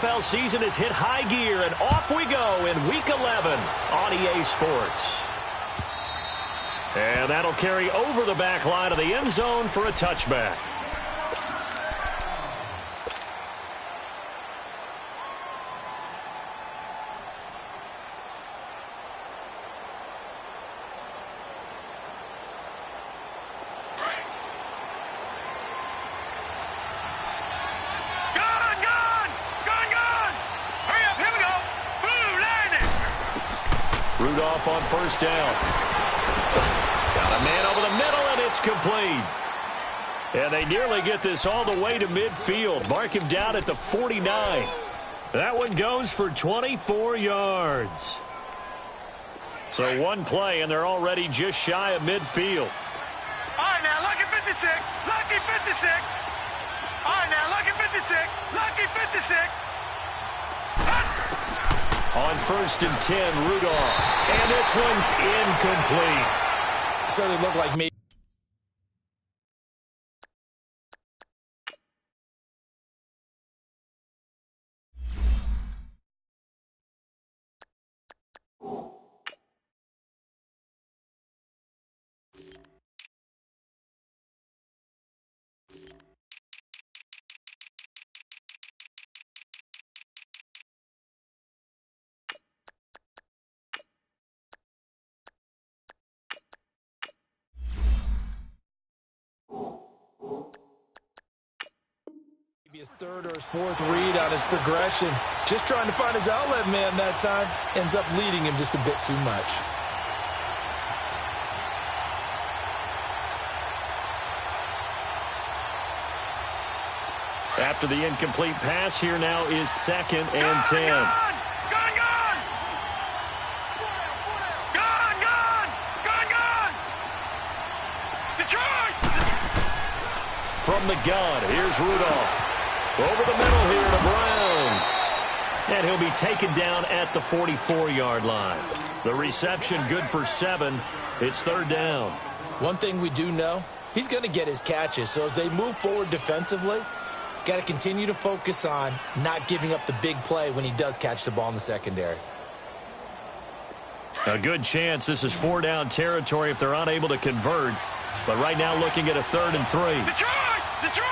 NFL season has hit high gear, and off we go in Week 11 on EA Sports. And that'll carry over the back line of the end zone for a touchback. Rudolph on first down. Got a man over the middle, and it's complete. And they nearly get this all the way to midfield. Mark him down at the 49. That one goes for 24 yards. So one play, and they're already just shy of midfield. All right, now, lucky 56. Lucky 56. All right, now, lucky 56. Lucky 56. On first and 10, Rudolph. And this one's incomplete. So they look like me. His third or his fourth read on his progression. Just trying to find his outlet man that time. Ends up leading him just a bit too much. After the incomplete pass, here now is second and 10. Detroit! From the gun, here's Rudolph. Over the middle here to Brown. And he'll be taken down at the 44-yard line. The reception good for 7. It's third down. One thing we do know, he's going to get his catches. So as they move forward defensively, got to continue to focus on not giving up the big play when he does catch the ball in the secondary. A good chance this is 4-down territory if they're unable to convert. But right now looking at a 3rd and 3. Detroit! Detroit!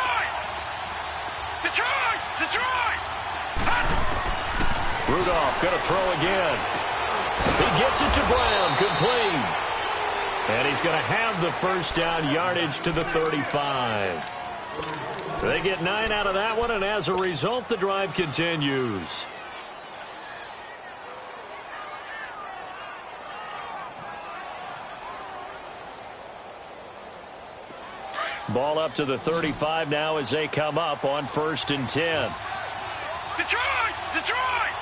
Detroit! Detroit! Rudolph going to throw again. He gets it to Brown, complete. And he's going to have the first down, yardage to the 35. They get 9 out of that one, and as a result, the drive continues. Ball up to the 35 now as they come up on first and 10. Detroit! Detroit!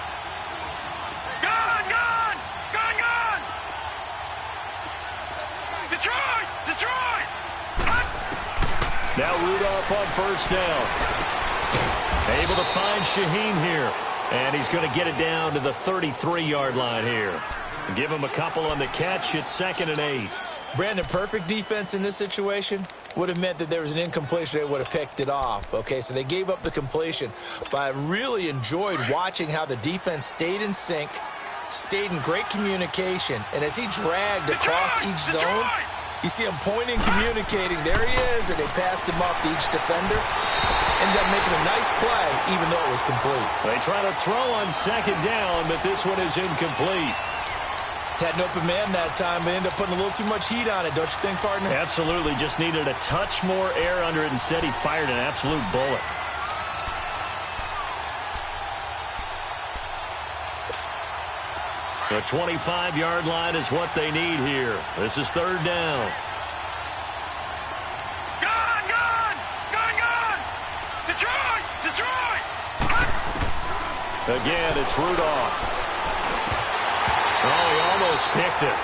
Gone! Gone! Gone! Gone! Detroit! Detroit! Now Rudolph on first down. Able to find Shaheen here. And he's going to get it down to the 33-yard line here. Give him a couple on the catch. It's 2nd and 8. Brandon, perfect defense in this situation would have meant that there was an incompletion. They would have picked it off. Okay, so they gave up the completion. But I really enjoyed watching how the defense stayed in sync, stayed in great communication. And as he dragged across each zone, you see him pointing, communicating. There he is, and they passed him off to each defender. Ended up making a nice play, even though it was complete. They try to throw on 2nd down, but this one is incomplete. Had an open man that time, but ended up putting a little too much heat on it, don't you think, partner? Absolutely. Just needed a touch more air under it. Instead, he fired an absolute bullet. The 25-yard line is what they need here. This is 3rd down. Gone! Gone! Gone! Gone! Detroit! Detroit! Again, it's Rudolph. Oh, he almost picked it.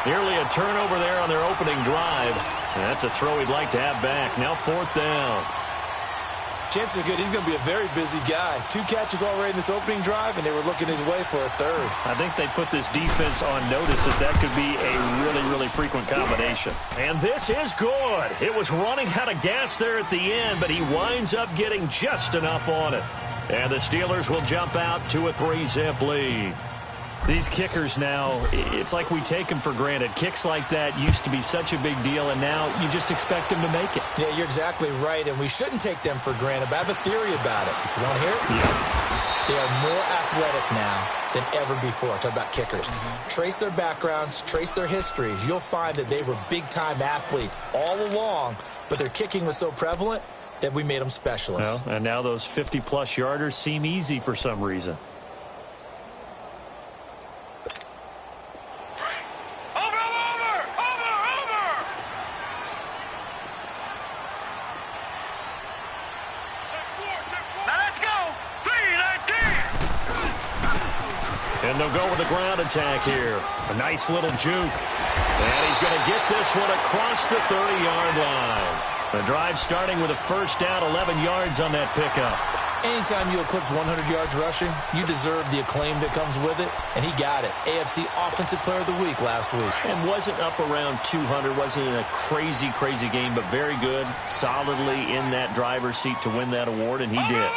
Nearly a turnover there on their opening drive. And that's a throw he'd like to have back. Now 4th down. Chances are good. He's going to be a very busy guy. 2 catches already in this opening drive, and they were looking his way for a 3rd. I think they put this defense on notice that could be a really, really frequent combination. And this is good. It was running out of gas there at the end, but he winds up getting just enough on it. And the Steelers will jump out to a 3-zip lead. These kickers now, it's like we take them for granted. Kicks like that used to be such a big deal, and now you just expect them to make it. Yeah, you're exactly right, and we shouldn't take them for granted, but I have a theory about it. You want to hear it? Yeah. They are more athletic now than ever before. Talk about kickers. Trace their backgrounds, trace their histories. You'll find that they were big-time athletes all along, but their kicking was so prevalent that we made them specialists. Well, and now those 50-plus yarders seem easy for some reason. And they'll go with the ground attack here. A nice little juke. And he's going to get this one across the 30-yard line. The drive starting with a first down, 11 yards on that pickup. Anytime you eclipse 100 yards rushing, you deserve the acclaim that comes with it, and he got it. AFC Offensive Player of the Week last week. And wasn't up around 200, wasn't in a crazy, crazy game, but very good, solidly in that driver's seat to win that award, and he did.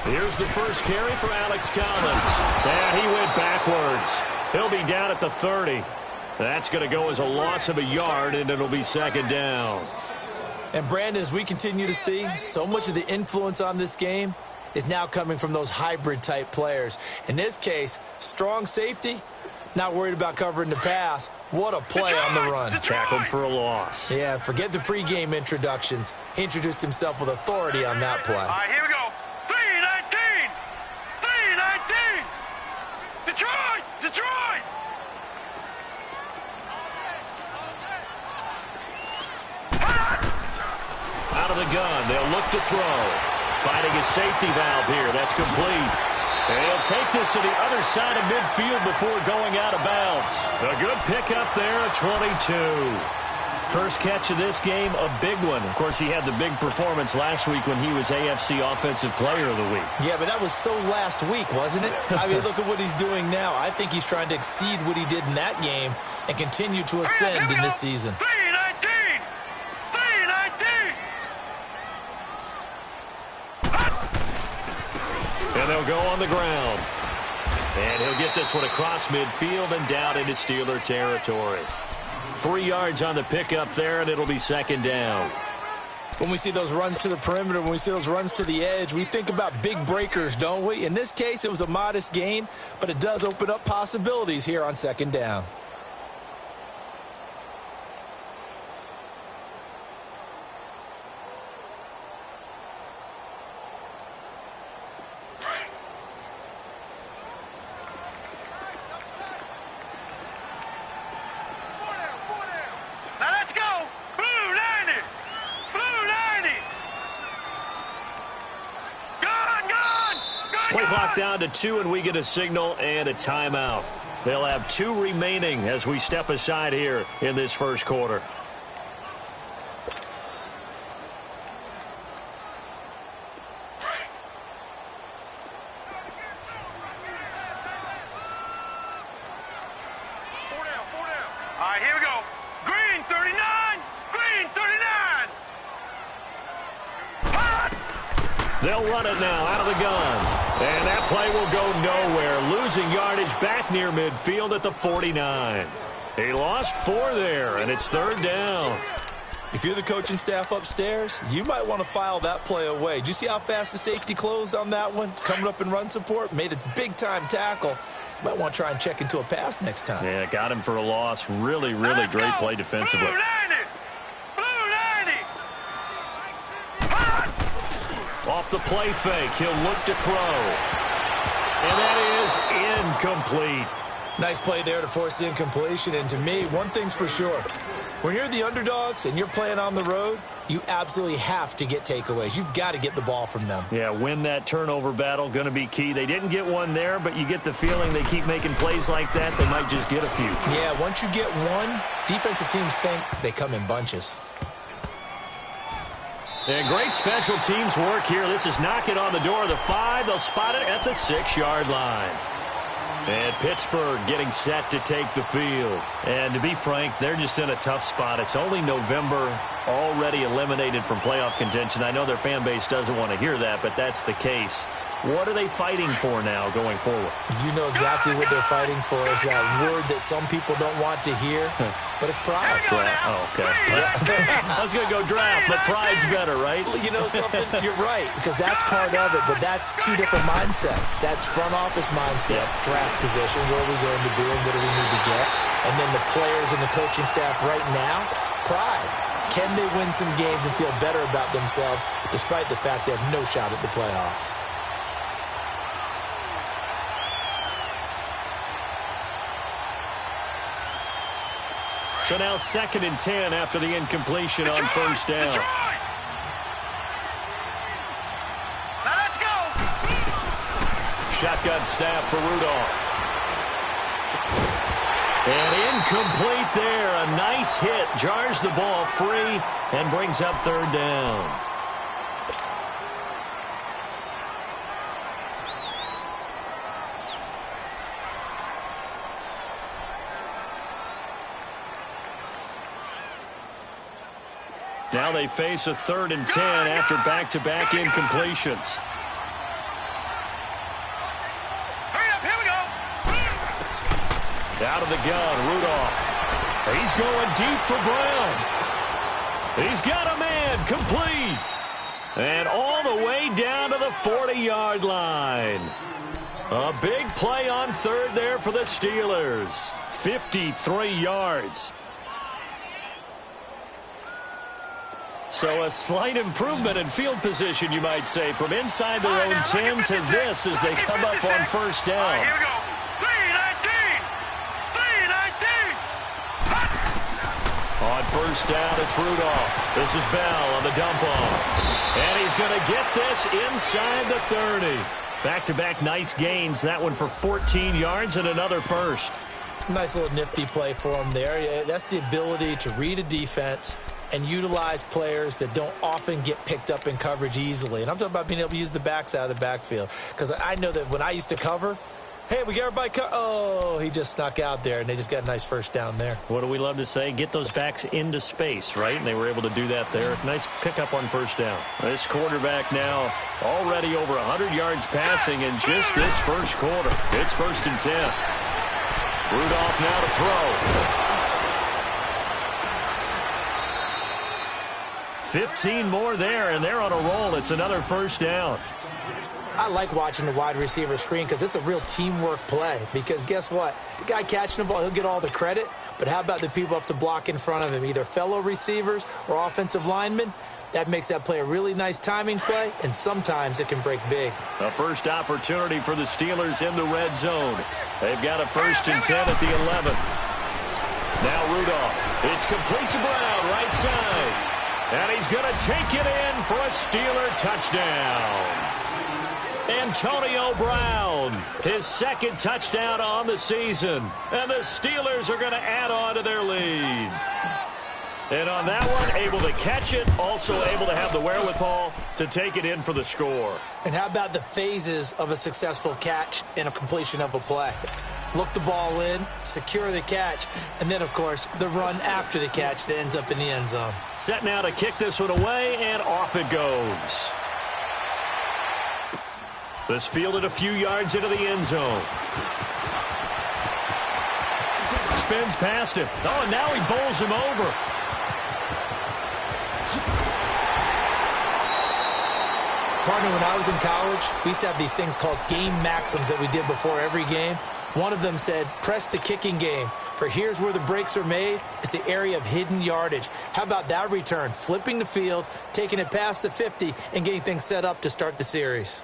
Here's the first carry for Alex Collins. And he went backwards. He'll be down at the 30. That's going to go as a loss of a yard, and it'll be second down. And, Brandon, as we continue to see, so much of the influence on this game is now coming from those hybrid-type players. In this case, strong safety, not worried about covering the pass. What a play on the run. Tackled for a loss. Yeah, forget the pregame introductions. Introduced himself with authority on that play. All right, here we go. 3-19. 3-19. Detroit! Detroit! Out of the gun, they'll look to throw. Finding a safety valve here. That's complete. And he'll take this to the other side of midfield before going out of bounds. A good pickup there at 22. First catch of this game, a big one. Of course, he had the big performance last week when he was AFC Offensive Player of the Week. Yeah, but that was so last week, wasn't it? I mean, look at what he's doing now. I think he's trying to exceed what he did in that game and continue to ascend in this season. 3-19. 3-19. And they'll go on the ground. And he'll get this one across midfield and down into Steeler territory. 3 yards on the pickup there, and it'll be second down. When we see those runs to the perimeter, when we see those runs to the edge, we think about big breakers, don't we? In this case, it was a modest gain, but it does open up possibilities here on second down. Play clock down to 2, and we get a signal and a timeout. They'll have 2 remaining as we step aside here in this first quarter. All right, here we go. Green 39. Green 39. They'll run it now out of the gun. And that play will go nowhere. Losing yardage back near midfield at the 49. He lost 4 there, and it's third down. If you're the coaching staff upstairs, you might want to file that play away. Did you see how fast the safety closed on that one? Coming up in run support, made a big-time tackle. You might want to try and check into a pass next time. Yeah, got him for a loss. Really, really great play defensively. Blue 90. Off the play fake, he'll look to throw. And that is incomplete. Nice play there to force the incompletion. And to me, one thing's for sure. When you're the underdogs and you're playing on the road, you absolutely have to get takeaways. You've got to get the ball from them. Yeah, win that turnover battle, going to be key. They didn't get one there, but you get the feeling they keep making plays like that, they might just get a few. Yeah, once you get one, defensive teams think they come in bunches. And great special teams work here. This is knocking on the door of the 5. They'll spot it at the 6-yard line. And Pittsburgh getting set to take the field. And to be frank, they're just in a tough spot. It's only November, already eliminated from playoff contention. I know their fan base doesn't want to hear that, but that's the case. What are they fighting for now going forward? You know exactly what they're fighting for. Is that word that some people don't want to hear, but it's pride. Oh, okay. I was going to go draft, but pride's better, right? You know something? You're right, because that's part of it, but that's two different mindsets. That's front office mindset, draft position, where are we going to be and what do we need to get? And then the players and the coaching staff right now, pride. Can they win some games and feel better about themselves despite the fact they have no shot at the playoffs? So now 2nd and 10 after the incompletion on first down. Now let's go. Shotgun snap for Rudolph. And incomplete there. A nice hit. Jars the ball free and brings up 3rd down. Now they face a 3rd and 10 after back-to-back incompletions. Hurry up, here we go. Out of the gun, Rudolph. He's going deep for Brown. He's got a man, complete. And all the way down to the 40-yard line. A big play on 3rd there for the Steelers. 53 yards. So a slight improvement in field position, you might say, from inside their own 10 to this as they come up on first down. All right, here we go. 319. 319. On first down, it's Rudolph. This is Bell on the dump off. And he's going to get this inside the 30. Back-to-back nice gains. That one for 14 yards and another first. Nice little nifty play for him there. That's the ability to read a defense and utilize players that don't often get picked up in coverage easily. And I'm talking about being able to use the backs out of the backfield. Because I know that when I used to cover, hey, we got everybody oh, he just snuck out there, and they just got a nice first down there. What do we love to say? Get those backs into space, right? And they were able to do that there. Nice pickup on first down. This quarterback now already over 100 yards passing in just this first quarter. It's 1st and 10. Rudolph now to throw. 15 more there, and they're on a roll. It's another first down. I like watching the wide receiver screen because it's a real teamwork play. Because guess what? The guy catching the ball, he'll get all the credit. But how about the people up to block in front of him, either fellow receivers or offensive linemen? That makes that play a really nice timing play, and sometimes it can break big. A first opportunity for the Steelers in the red zone. They've got a 1st and 10 at the 11. Now Rudolph. It's complete to Brown, right side. And he's going to take it in for a Steeler touchdown. Antonio Brown, his 2nd touchdown on the season. And the Steelers are going to add on to their lead. And on that one, able to catch it, also able to have the wherewithal to take it in for the score. And how about the phases of a successful catch and a completion of a play? Look the ball in, secure the catch, and then, of course, the run after the catch that ends up in the end zone. Set now to kick this one away, and off it goes. This fielded a few yards into the end zone. Spins past him. Oh, and now he bowls him over. Partner, when I was in college, we used to have these things called game maxims that we did before every game. One of them said, press the kicking game, for here's where the breaks are made. It's the area of hidden yardage. How about that return? Flipping the field, taking it past the 50, and getting things set up to start the series.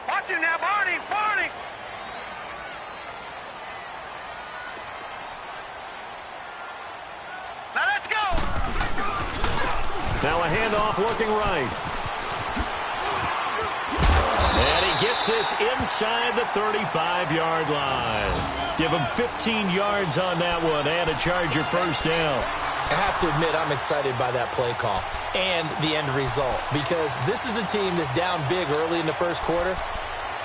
Watch him now, Barney, Barney. Now let's go. Now a handoff looking right. And he gets this inside the 35-yard line. Give him 15 yards on that one and a Charger first down. I have to admit, I'm excited by that play call and the end result because this is a team that's down big early in the first quarter,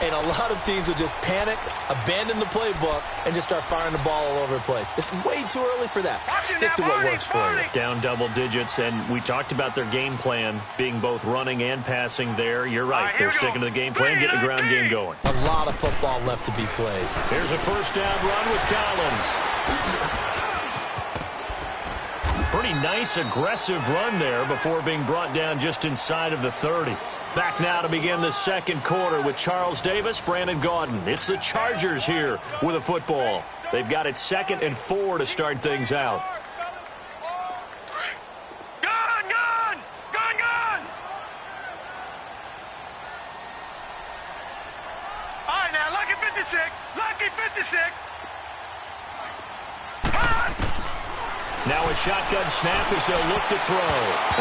and a lot of teams will just panic, abandon the playbook, and just start firing the ball all over the place. It's way too early for that. Stick to what works for you. Down double digits, and we talked about their game plan being both running and passing there. You're right. They're sticking to the game plan, getting the ground game going. A lot of football left to be played. Here's a first down run with Collins. Pretty nice, aggressive run there before being brought down just inside of the 30. Back now to begin the second quarter with Charles Davis, Brandon Gaudin. It's the Chargers here with a football. They've got it 2nd and 4 to start things out. Gun, gun! Gun, gun! All right, now, lucky 56. Lucky 56. Now a shotgun snap as they'll look to throw.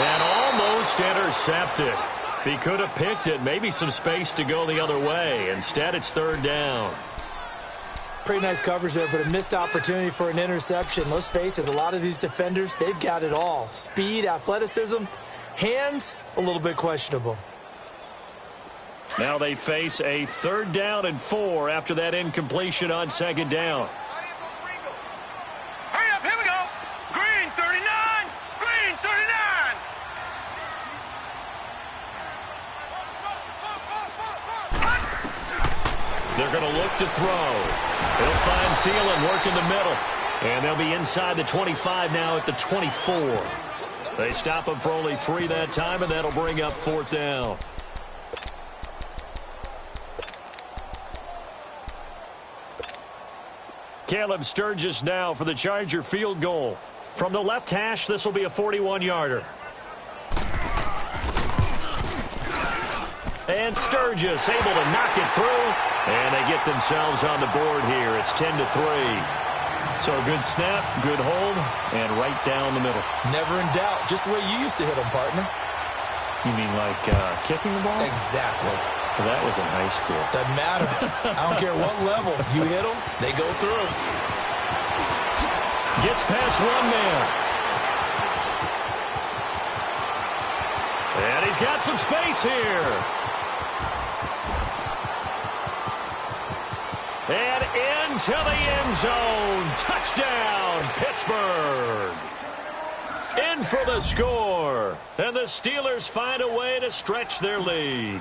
And almost intercepted. If he could have picked it, maybe some space to go the other way. Instead, it's 3rd down. Pretty nice coverage there, but a missed opportunity for an interception. Let's face it, a lot of these defenders, they've got it all. Speed, athleticism, hands, a little bit questionable. Now they face a 3rd down and 4 after that incompletion on 2nd down. Hurry up, here we go. Green 39. Green 39. They're going to look to throw. They'll find Thielen working the middle. And they'll be inside the 25 now at the 24. They stop him for only 3 that time, and that'll bring up 4th down. Caleb Sturgis now for the Charger field goal. From the left hash, this will be a 41-yarder. And Sturgis able to knock it through. And they get themselves on the board here. It's 10-3. So a good snap, good hold, and right down the middle. Never in doubt. Just the way you used to hit them, partner. You mean like kicking the ball? Exactly. Well, that was in high school. Doesn't matter. I don't care what level. You hit them, they go through. Gets past one man. And he's got some space here. And into the end zone. Touchdown, Pittsburgh. In for the score. And the Steelers find a way to stretch their lead.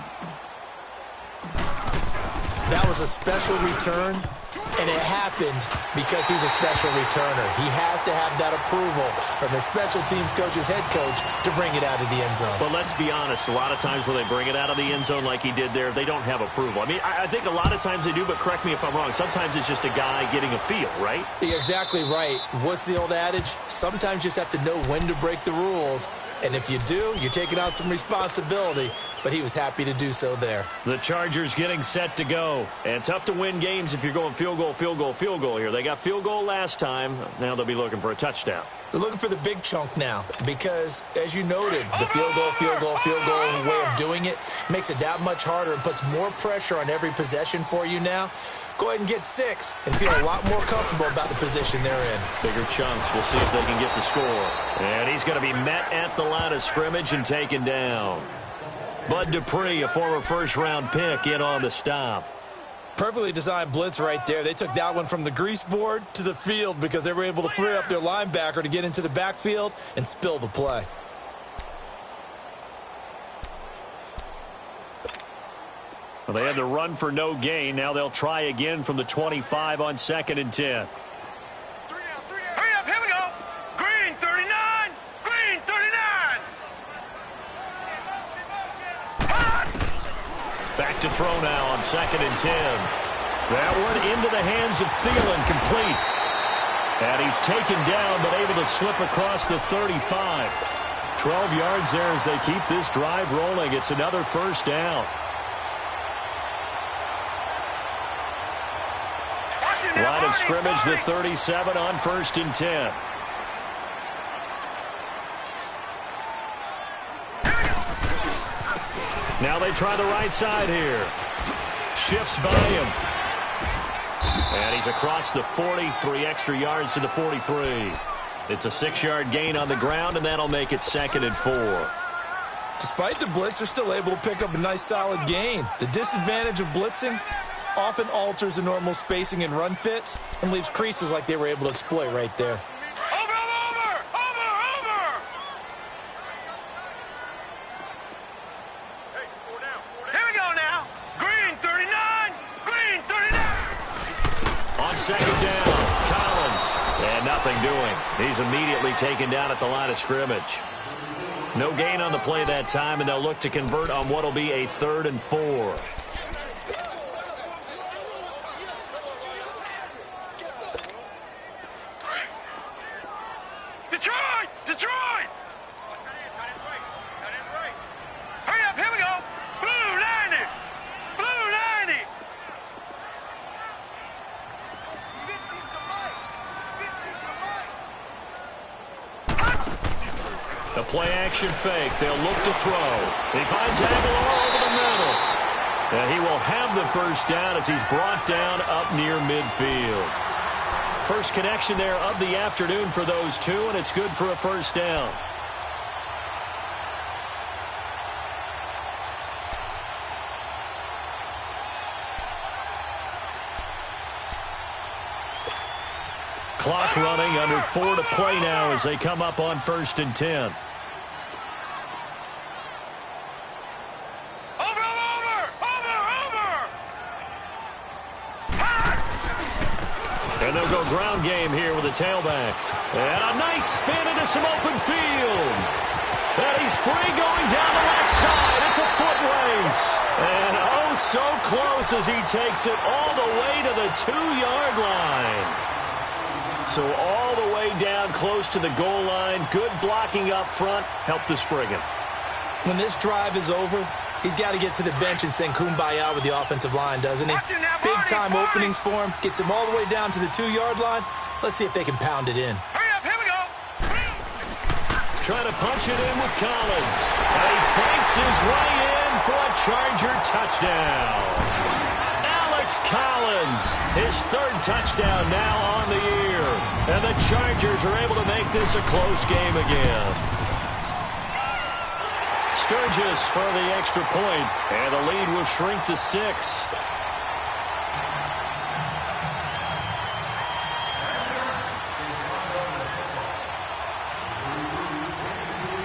That was a special return, and it happened because he's a special returner. He has to have that approval from his special teams coach's head coach to bring it out of the end zone. But let's be honest, a lot of times when they bring it out of the end zone like he did there, they don't have approval. I mean, I think a lot of times they do, but correct me if I'm wrong. Sometimes it's just a guy getting a feel, right? You're exactly right. What's the old adage? Sometimes you just have to know when to break the rules. And if you do, you're taking on some responsibility. But he was happy to do so there. The Chargers getting set to go. And tough to win games if you're going field goal, field goal, field goal here. They got field goal last time. Now they'll be looking for a touchdown. They're looking for the big chunk now because, as you noted, the field goal way of doing it makes it that much harder and puts more pressure on every possession for you now. Go ahead and get 6 and feel a lot more comfortable about the position they're in. Bigger chunks. We'll see if they can get the score. And he's going to be met at the line of scrimmage and taken down. Bud Dupree, a former first-round pick, in on the stop. Perfectly designed blitz right there. They took that one from the grease board to the field because they were able to free up their linebacker to get into the backfield and spill the play. Well, they had to run for no gain. Now they'll try again from the 25 on 2nd and 10. Hurry up, here we go. Green 39. Green 39. Back to throw now on 2nd and 10. That one into the hands of Thielen, complete. And he's taken down but able to slip across the 35. 12 yards there as they keep this drive rolling. It's another first down. Line of scrimmage, the 37 on 1st and 10. Now they try the right side here. Shifts by him. And he's across the 40, 3 extra yards to the 43. It's a 6-yard gain on the ground, and that'll make it 2nd and 4. Despite the blitz, they're still able to pick up a nice, solid gain. The disadvantage of blitzing often alters the normal spacing and run fits and leaves creases like they were able to exploit right there. Here we go now. Green 39. Green 39. On 2nd down, Collins. And nothing doing. He's immediately taken down at the line of scrimmage. No gain on the play that time, and they'll look to convert on what will be a 3rd and 4. Detroit! Detroit! Hurry up, here we go. Blue 90. Blue 90. The play-action fake. They'll look to throw. He finds Aguilar over the middle. And he will have the first down as he's brought down up near midfield. First connection there of the afternoon for those two, and it's good for a first down. Clock running, under 4 to play now as they come up on 1st and 10. And they'll go ground game here with a tailback. And a nice spin into some open field. And he's free going down the left side. It's a foot race. And oh, so close as he takes it all the way to the 2-yard line. So all the way down close to the goal line. Good blocking up front. Helped to spring him. When this drive is over, he's got to get to the bench and sing Kumbaya with the offensive line, doesn't he? Big-time openings for him. Gets him all the way down to the 2-yard line. Let's see if they can pound it in. Hurry up, here we go. Trying to punch it in with Collins. And he fakes his way in for a Charger touchdown. Alex Collins, his 3rd touchdown now on the year. And the Chargers are able to make this a close game again. Sturgis for the extra point, and the lead will shrink to 6.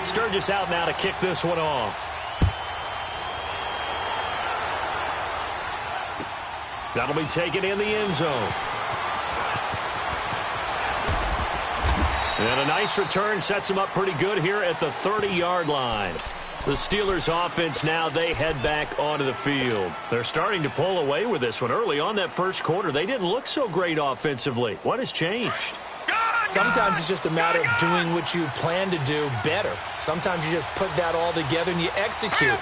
Sturgis out now to kick this one off. That'll be taken in the end zone. And a nice return sets him up pretty good here at the 30-yard line. The Steelers offense now, they head back onto the field. They're starting to pull away with this one. Early on that first quarter, they didn't look so great offensively. What has changed? Sometimes it's just a matter of doing what you plan to do better. Sometimes you just put that all together and you execute.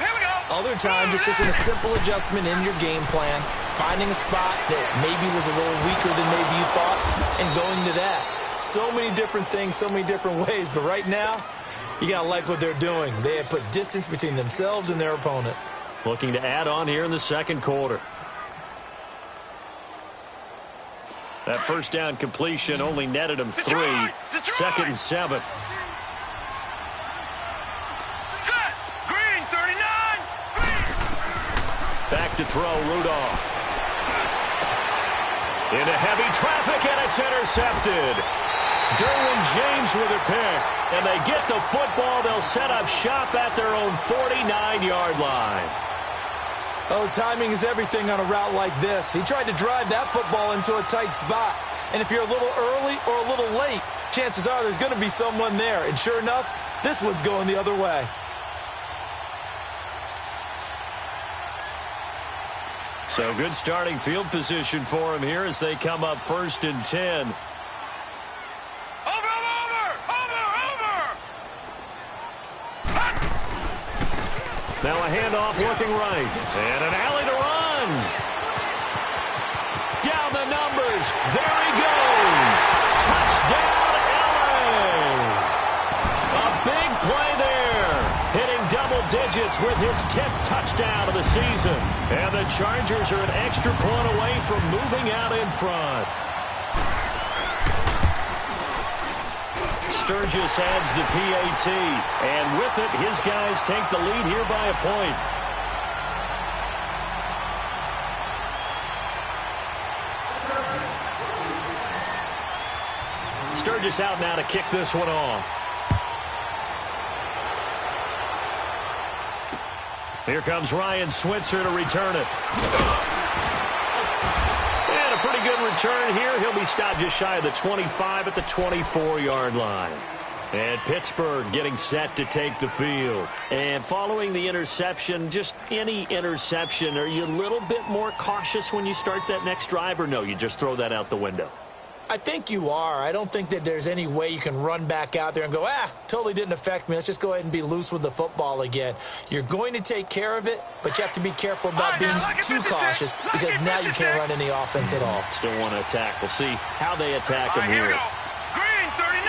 Other times it's just a simple adjustment in your game plan, finding a spot that maybe was a little weaker than maybe you thought, and going to that. So many different things, so many different ways, but right now, you got to like what they're doing. They have put distance between themselves and their opponent. Looking to add on here in the second quarter. That first down completion only netted him 3. 2nd and 7. Set. Green 39. Green. Back to throw, Rudolph. Into heavy traffic, and it's intercepted. Derwin James with a pick, and they get the football. They'll set up shop at their own 49-yard line. Oh, timing is everything on a route like this. He tried to drive that football into a tight spot. And if you're a little early or a little late, chances are there's going to be someone there. And sure enough, this one's going the other way. So good starting field position for him here as they come up 1st and 10. Now a handoff looking right. And an alley to run. Down the numbers. There he goes. Touchdown, LA. A big play there. Hitting double digits with his 10th touchdown of the season. And the Chargers are an extra point away from moving out in front. Sturgis adds the PAT. And with it, his guys take the lead here by a point. Sturgis out now to kick this one off. Here comes Ryan Switzer to return it. And a pretty good return here. He'll be stopped just shy of the 25 at the 24-yard line. And Pittsburgh getting set to take the field. And following the interception, just any interception, are you a little bit more cautious when you start that next drive, or no, you just throw that out the window? I think you are. I don't think that there's any way you can run back out there and go, totally didn't affect me. Let's just go ahead and be loose with the football again. You're going to take care of it, but you have to be careful about being too cautious because now you can't run any offense at all. Still want to attack. We'll see how they attack them here. Green 39!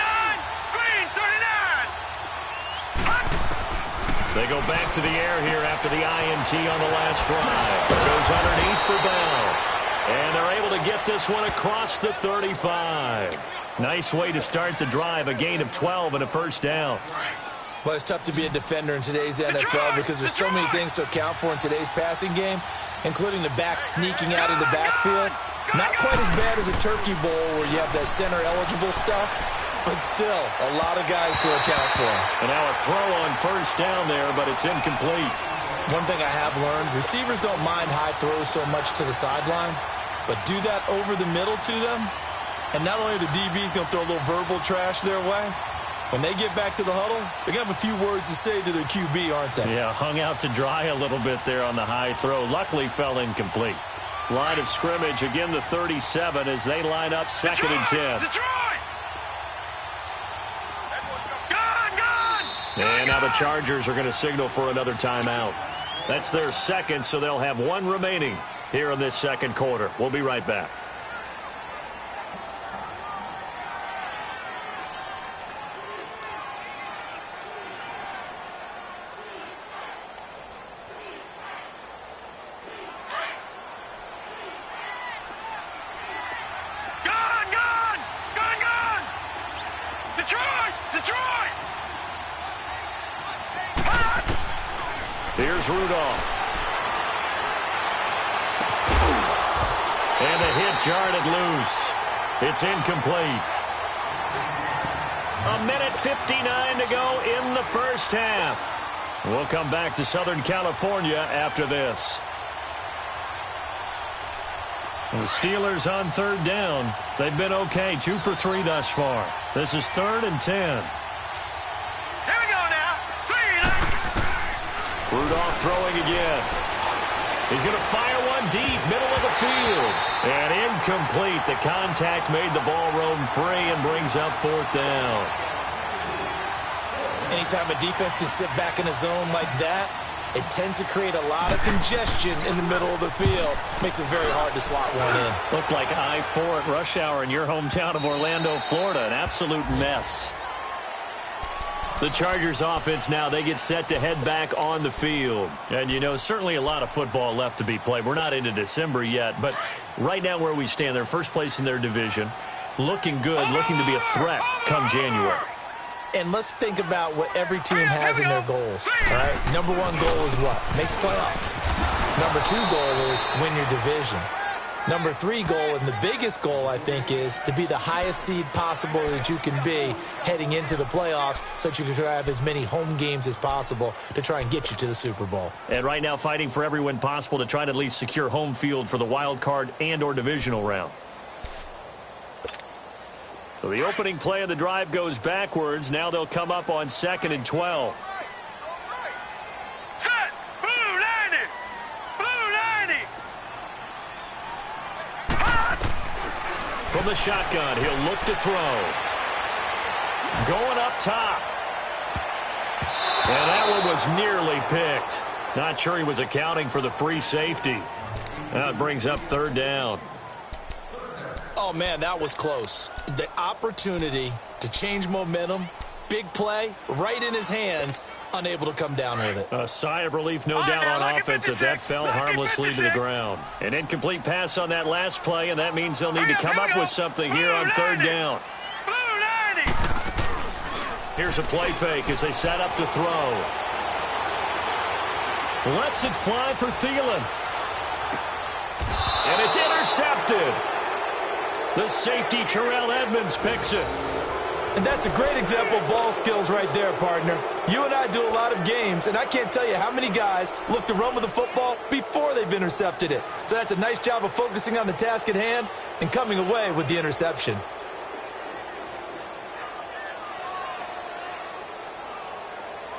Green 39! They go back to the air here after the INT on the last drive. Goes underneath for Bell. And they're able to get this one across the 35. Nice way to start the drive, a gain of 12 and a first down. Well, it's tough to be a defender in today's NFL because there's so many things to account for in today's passing game, including the back sneaking out of the backfield. Not quite as bad as a Turkey Bowl where you have that center-eligible stuff, but still a lot of guys to account for. And now a throw on first down there, but it's incomplete. One thing I have learned, receivers don't mind high throws so much to the sideline, but do that over the middle to them, and not only the DB's going to throw a little verbal trash their way, when they get back to the huddle, they're going to have a few words to say to their QB, aren't they? Yeah, hung out to dry a little bit there on the high throw. Luckily fell incomplete. Line of scrimmage, again the 37 as they line up second and 10. Detroit! And now the Chargers are going to signal for another timeout. That's their second, so they'll have one remaining here in this second quarter. We'll be right back. Here's Rudolph. And the hit jarred it loose. It's incomplete. A minute 59 to go in the first half. We'll come back to Southern California after this. And the Steelers on third down. They've been okay, 2 for 3 thus far. This is 3rd and 10. Rudolph throwing again. He's going to fire one deep, middle of the field. And incomplete. The contact made the ball roam free and brings up 4th down. Anytime a defense can sit back in a zone like that, it tends to create a lot of congestion in the middle of the field. Makes it very hard to slot one in. Looked like I-4 at rush hour in your hometown of Orlando, Florida. An absolute mess. The Chargers offense now, they get set to head back on the field. And, you know, certainly a lot of football left to be played. We're not into December yet, but right now where we stand, they're first place in their division. Looking good, looking to be a threat come January. And let's think about what every team has in their goals, all right? Number 1 goal is what? Make the playoffs. Number 2 goal is win your division. Number 3 goal, and the biggest goal, I think, is to be the highest seed possible that you can be heading into the playoffs so that you can have as many home games as possible to try and get you to the Super Bowl. And right now fighting for every win possible to try to at least secure home field for the wild card and or divisional round. So the opening play of the drive goes backwards. Now they'll come up on 2nd and 12. Set! Blue 90! Blue 90! From the shotgun, he'll look to throw. Going up top. And that one was nearly picked. Not sure he was accounting for the free safety. Now it brings up 3rd down. Oh, man, that was close. The opportunity to change momentum, big play, right in his hands, unable to come down with it. A sigh of relief, no doubt, on offense as that fell harmlessly to the ground. An incomplete pass on that last play, and that means they'll need to come up with something here on 3rd down. Here's a play fake as they set up to throw. Lets it fly for Thielen. And it's intercepted. The safety, Terrell Edmonds, picks it. And that's a great example of ball skills right there, partner. You and I do a lot of games, and I can't tell you how many guys look to run with the football before they've intercepted it. So that's a nice job of focusing on the task at hand and coming away with the interception.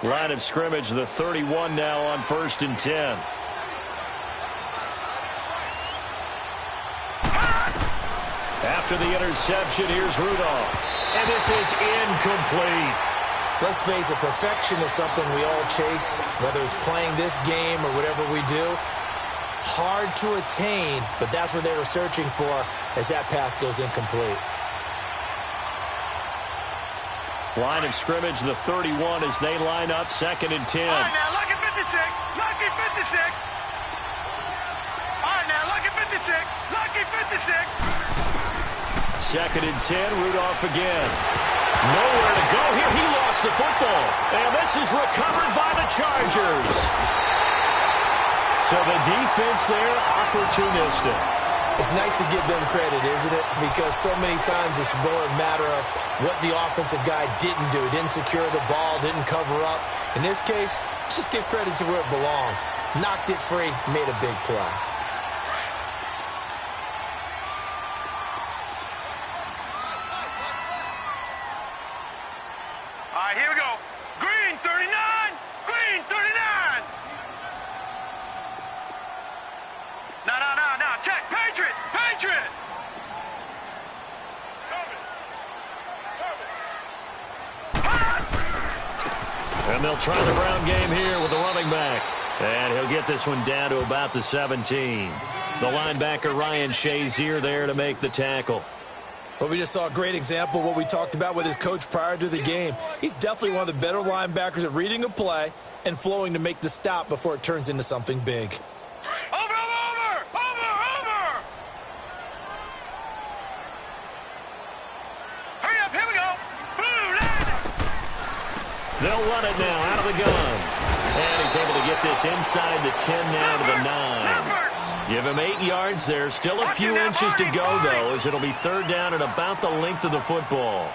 Line of scrimmage, the 31 now on 1st and 10. After the interception, here's Rudolph. And this is incomplete. Let's face it, perfection is something we all chase, whether it's playing this game or whatever we do. Hard to attain, but that's what they were searching for as that pass goes incomplete. Line of scrimmage, the 31 as they line up 2nd and 10. All right, now, lucky 56. Lucky 56. All right, now, lucky 56. Lucky 56. 2nd and 10, Rudolph again. Nowhere to go here. He lost the football. And this is recovered by the Chargers. So the defense there, opportunistic. It's nice to give them credit, isn't it? Because so many times it's more a matter of what the offensive guy didn't do. Didn't secure the ball, didn't cover up. In this case, let's just give credit to where it belongs. Knocked it free, made a big play. All right, here we go. Green 39. Green 39. No. Check. Patriot. Patriot. And they'll try the ground game here with the running back. And he'll get this one down to about the 17. The linebacker, Ryan Shazier, there to make the tackle. Well, we just saw a great example of what we talked about with his coach prior to the game. He's definitely one of the better linebackers at reading a play and flowing to make the stop before it turns into something big. Over. Hurry up, here we go. Blue line. They'll run it now out of the gun. And he's able to get this inside the 10 now to the 9. Give him 8 yards there. Still a few inches to go, though, as it'll be 3rd down and about the length of the football.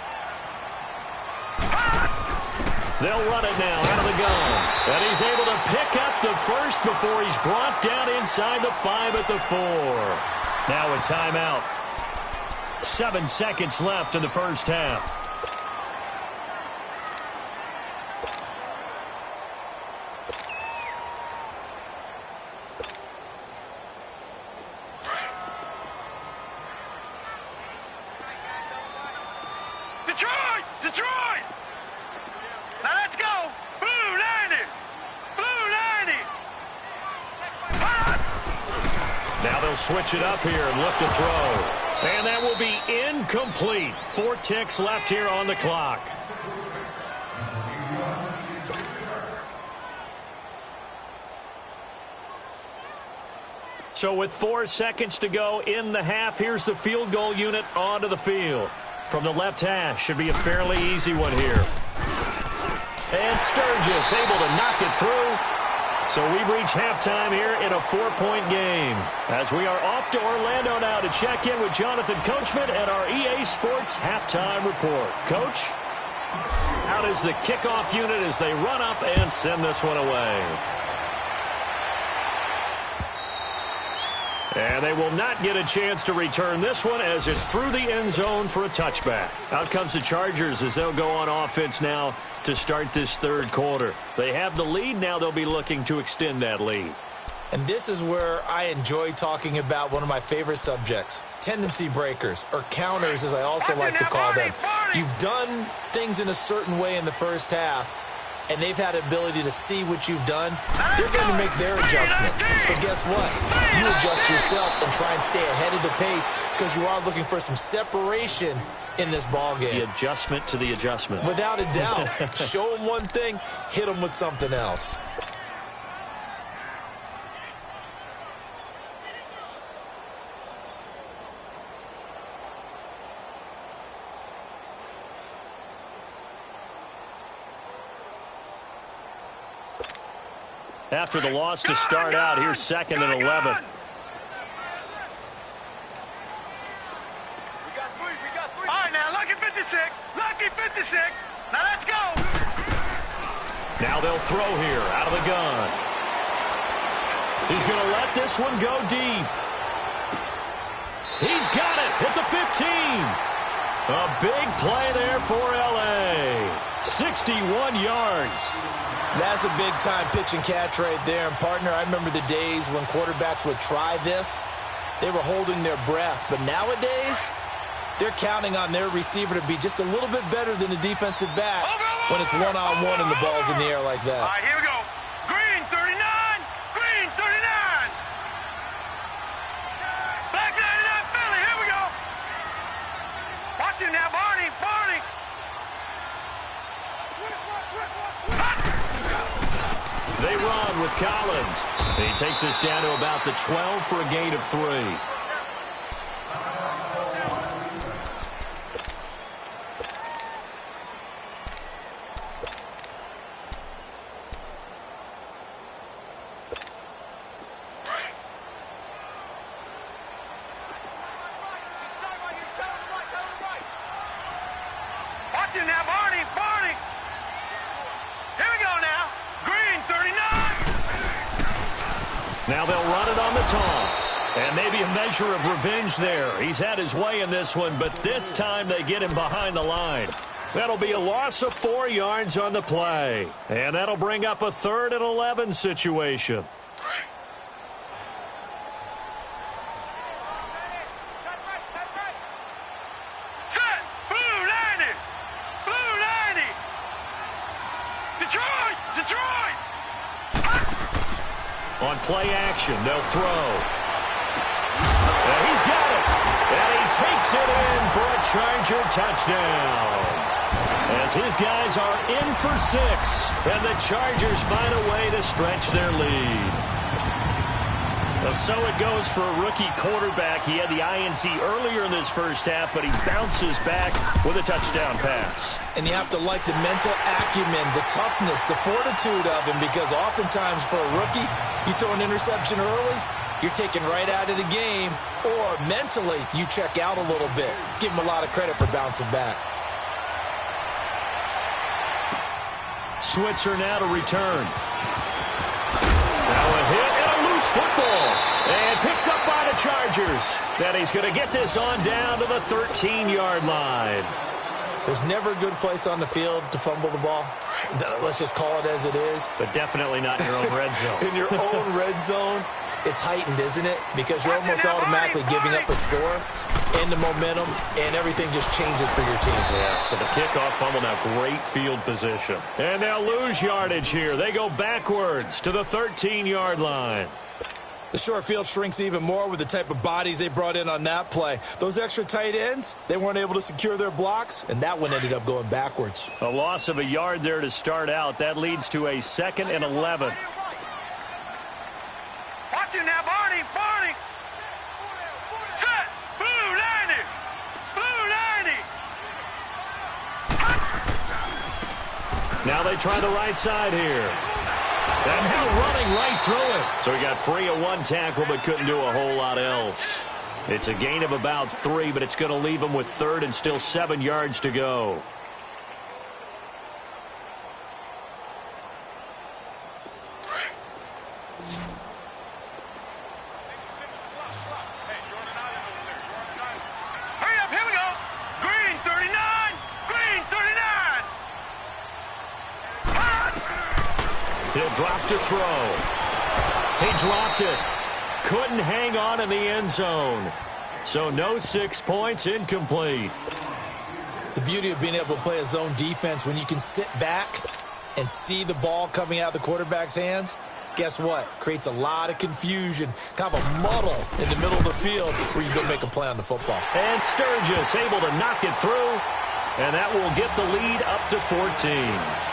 They'll run it now out of the gun. And he's able to pick up the first before he's brought down inside the 5 at the 4. Now a timeout. 7 seconds left in the first half. Detroit! Now let's go! Blue 90! Blue 90! Now they'll switch it up here and look to throw. And that will be incomplete. 4 ticks left here on the clock. So with 4 seconds to go in the half, here's the field goal unit onto the field. From the left hash, should be a fairly easy one here. And Sturgis able to knock it through. So we've reached halftime here in a 4-point game. As we are off to Orlando now to check in with Jonathan Coachman at our EA Sports Halftime Report. Coach, how does the kickoff unit as they run up and send this one away? And they will not get a chance to return this one as it's through the end zone for a touchback. Out comes the Chargers as they'll go on offense now to start this 3rd quarter. They have the lead. Now they'll be looking to extend that lead. And this is where I enjoy talking about one of my favorite subjects, tendency breakers, or counters as I also like to call them. You've done things in a certain way in the first half, and they've had the ability to see what you've done. They're going to make their adjustments. So guess what? You adjust yourself and try and stay ahead of the pace because you are looking for some separation in this ball game. The adjustment to the adjustment. Without a doubt. Show them one thing, hit them with something else. after the loss to start out. Here's 2nd and 11. All right, now, lucky 56. Lucky 56. Now, let's go. Now they'll throw here out of the gun. He's going to let this one go deep. He's got it at the 15. A big play there for L.A. 61 yards. That's a big-time pitch and catch right there. And, partner, I remember the days when quarterbacks would try this. They were holding their breath. But nowadays, they're counting on their receiver to be just a little bit better than the defensive back when it's one-on-one and the ball's in the air like that. All right, here we go. Green 39. Green 39. Black 99 Philly. Here we go. Watch him now, Barney. Barney. They run with Collins. He takes us down to about the 12 for a gain of 3. Watch him now, Barney. Barney. Here we go now. Green 39. Now they'll run it on the toss. And maybe a measure of revenge there. He's had his way in this one, but this time they get him behind the line. That'll be a loss of 4 yards on the play. And that'll bring up a 3rd and 11 situation. Set. Blue 90. Blue 90. Detroit. Detroit. On play action, they'll throw. And he's got it. And he takes it in for a Charger touchdown. As his guys are in for 6. And the Chargers find a way to stretch their lead. So it goes for a rookie quarterback. He had the INT earlier in this first half, but he bounces back with a touchdown pass. And you have to like the mental acumen, the toughness, the fortitude of him, because oftentimes for a rookie, you throw an interception early, you're taken right out of the game, or mentally you check out a little bit. Give him a lot of credit for bouncing back. Switzer now to return. Now a hit and a loose football. And picked up by the Chargers. Then he's going to get this on down to the 13-yard line. There's never a good place on the field to fumble the ball. Let's just call it as it is. But definitely not in your own red zone. In your own red zone, it's heightened, isn't it? Because you're almost automatically giving up a score and the momentum, and everything just changes for your team. Yeah, so the kickoff fumble, now great field position. And they'll lose yardage here. They go backwards to the 13-yard line. The short field shrinks even more with the type of bodies they brought in on that play. Those extra tight ends, they weren't able to secure their blocks, and that one ended up going backwards. A loss of a yard there to start out. That leads to a 2nd and 11. Watch him now, Barney. Barney. Set. Blue 90. Blue 90. Now they try the right side here. And now running right through it. So he got free of one tackle but couldn't do a whole lot else. It's a gain of about 3, but it's going to leave him with 3rd and still 7 yards to go. Hurry up, here we go. Green 39. Green 39. He'll drop to throw. He dropped it. Couldn't hang on in the end zone. So no 6 points, incomplete. The beauty of being able to play a zone defense when you can sit back and see the ball coming out of the quarterback's hands, guess what? Creates a lot of confusion, kind of a muddle in the middle of the field where you go make a play on the football. And Sturgis able to knock it through, and that will get the lead up to 14.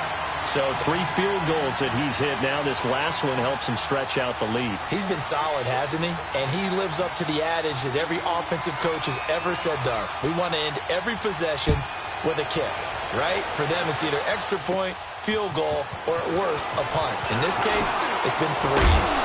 So 3 field goals that he's hit now. This last one helps him stretch out the lead. He's been solid, hasn't he? And he lives up to the adage that every offensive coach has ever said to us. We want to end every possession with a kick. right? For them, it's either extra point, field goal, or at worst, a punt. In this case, it's been threes.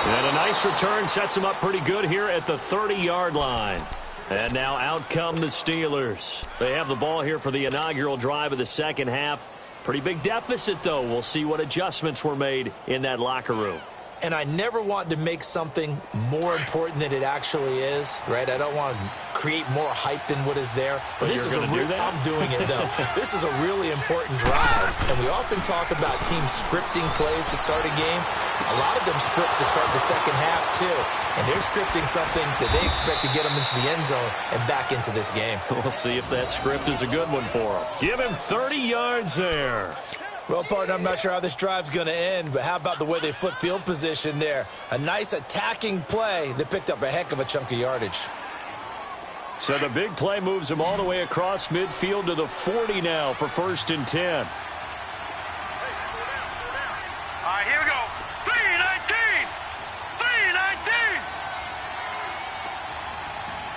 And a nice return sets them up pretty good here at the 30-yard line. And now out come the Steelers. They have the ball here for the inaugural drive of the second half. Pretty big deficit, though. We'll see what adjustments were made in that locker room. And I never want to make something more important than it actually is, right? I don't want to create more hype than what is there. But this is I'm doing it, though. This is a really important drive. And we often talk about teams scripting plays to start a game. A lot of them script to start the second half, too. And they're scripting something that they expect to get them into the end zone and back into this game. We'll see if that script is a good one for them. Give him 30 yards there. Well, partner, I'm not sure how this drive's going to end, but how about the way they flip field position there? A nice attacking play that picked up a heck of a chunk of yardage. So the big play moves him all the way across midfield to the 40 now for 1st and 10. All right, here we go. 3-19. 3-19.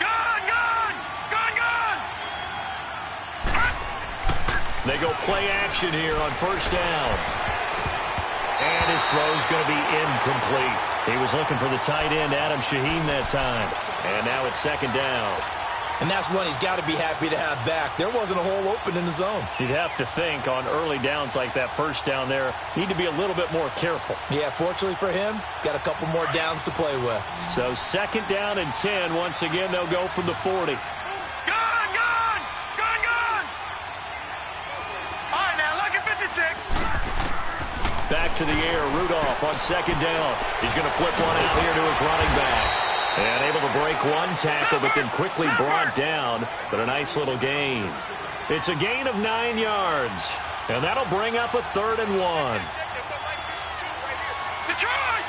Gone. They go play action here on 1st down. And his throw's going to be incomplete. He was looking for the tight end, Adam Shaheen, that time. And now it's 2nd down. And that's one he's got to be happy to have back. There wasn't a hole open in the zone. You'd have to think on early downs like that 1st down there, need to be a little bit more careful. Yeah, fortunately for him, got a couple more downs to play with. So 2nd down and 10. Once again, they'll go from the 40. Back to the air, Rudolph on 2nd down. He's going to flip one out here to his running back. And able to break one tackle, but then quickly brought down. But a nice little gain. It's a gain of 9 yards. And that'll bring up a 3rd and 1. Detroit!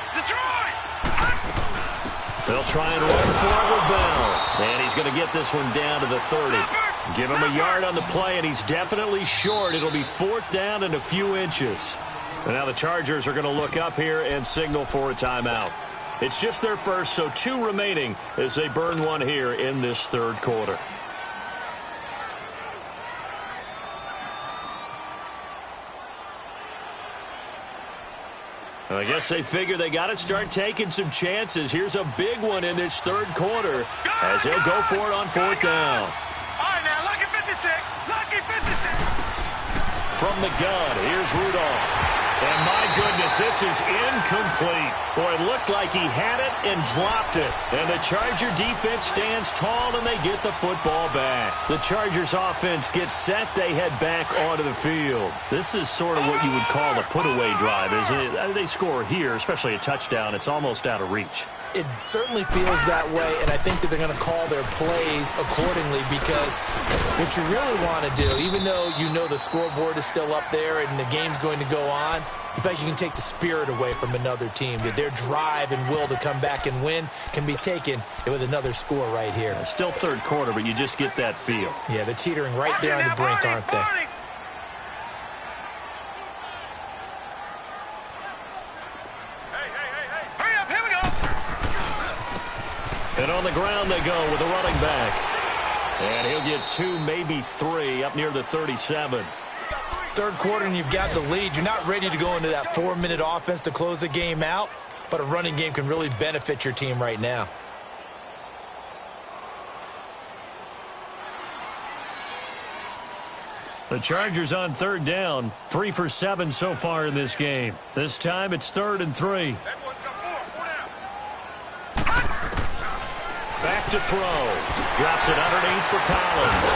They'll try and run for it with Bell. And he's going to get this one down to the 30. Give him a yard on the play, and he's definitely short. It'll be 4th down and a few inches. And now the Chargers are going to look up here and signal for a timeout. It's just their first, so 2 remaining as they burn one here in this 3rd quarter. I guess they figure they got to start taking some chances. Here's a big one in this 3rd quarter as he'll go for it on 4th down. All right, now, lucky 56. Lucky 56. From the gun, here's Rudolph. And my goodness, this is incomplete. Boy, it looked like he had it and dropped it. And the Charger defense stands tall and they get the football back. The Chargers offense gets set. They head back onto the field. This is sort of what you would call a put-away drive, isn't it? They score here, especially a touchdown. It's almost out of reach. It certainly feels that way, and I think that they're going to call their plays accordingly because what you really want to do, even though you know the scoreboard is still up there and the game's going to go on, in fact, you can take the spirit away from another team, that their drive and will to come back and win can be taken with another score right here. It's still 3rd quarter, but you just get that feel. Yeah, they're teetering right there on the brink, aren't they? And on the ground they go with the running back. And he'll get 2, maybe 3, up near the 37. 3rd quarter and you've got the lead. You're not ready to go into that 4-minute offense to close the game out, but a running game can really benefit your team right now. The Chargers on 3rd down, 3 for 7 so far in this game. This time it's 3rd and 3. Back to throw. Drops it underneath for Collins.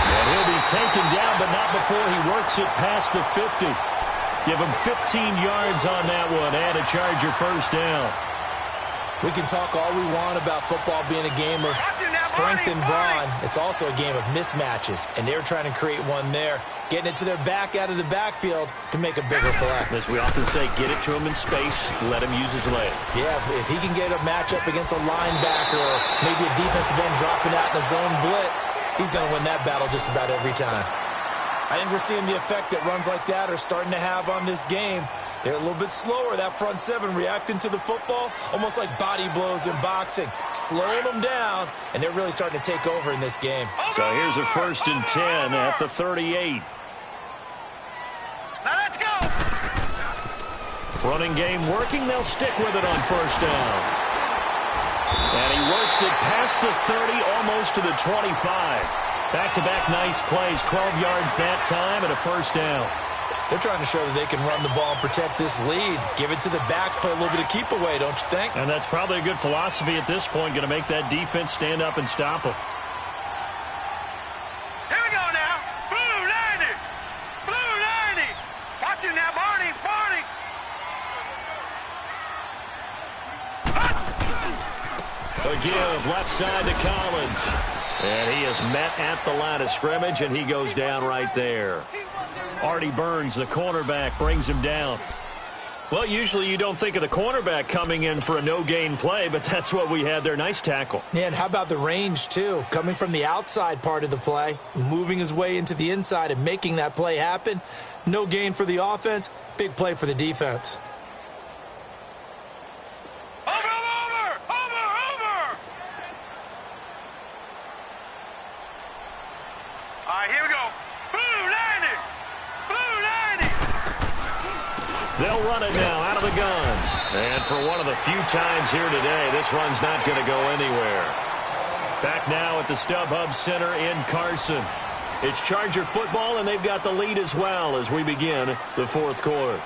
And he'll be taken down, but not before he works it past the 50. Give him 15 yards on that one and a Charger 1st down. We can talk all we want about football being a game of strength and brawn. It's also a game of mismatches, and they're trying to create one there, getting it to their back out of the backfield to make a bigger play. As we often say, get it to him in space, let him use his leg. Yeah, if he can get a matchup against a linebacker or maybe a defensive end dropping out in a zone blitz, he's going to win that battle just about every time. I think we're seeing the effect that runs like that are starting to have on this game. They're a little bit slower, that front seven, reacting to the football, almost like body blows in boxing, slowing them down, and they're really starting to take over in this game. So here's a 1st and 10 at the 38. Now let's go. Running game working. They'll stick with it on 1st down. And he works it past the 30, almost to the 25. Back-to-back nice plays, 12 yards that time and a 1st down. They're trying to show that they can run the ball and protect this lead. Give it to the backs, play a little bit of keep away, don't you think? And that's probably a good philosophy at this point, going to make that defense stand up and stop them. Here we go now. Blue 90. Blue 90. Watch it now, Barney. Barney. A give left side to Collins. And he is met at the line of scrimmage, and he goes down right there. Artie Burns, the cornerback, brings him down. Well, usually you don't think of the cornerback coming in for a no-gain play, but that's what we had there. Nice tackle. Yeah, and how about the range, too? Coming from the outside part of the play, moving his way into the inside and making that play happen. No gain for the offense, big play for the defense. They'll run it now out of the gun. And for one of the few times here today, this run's not going to go anywhere. Back now at the StubHub Center in Carson. It's Charger football, and they've got the lead as well as we begin the 4th quarter.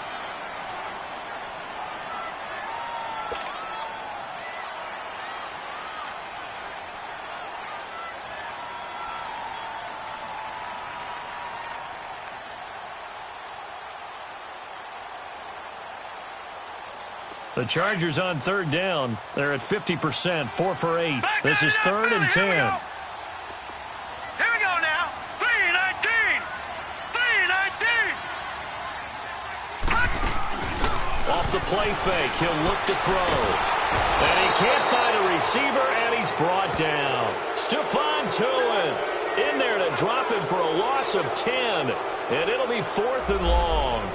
The Chargers on 3rd down. They're at 50%, 4 for 8. This is 3rd and 10. Here we go now. 3-19. 3-19. Off the play fake, he'll look to throw. And he can't find a receiver, and he's brought down. Stephon Tuitt in there to drop him for a loss of 10. And it'll be 4th and long.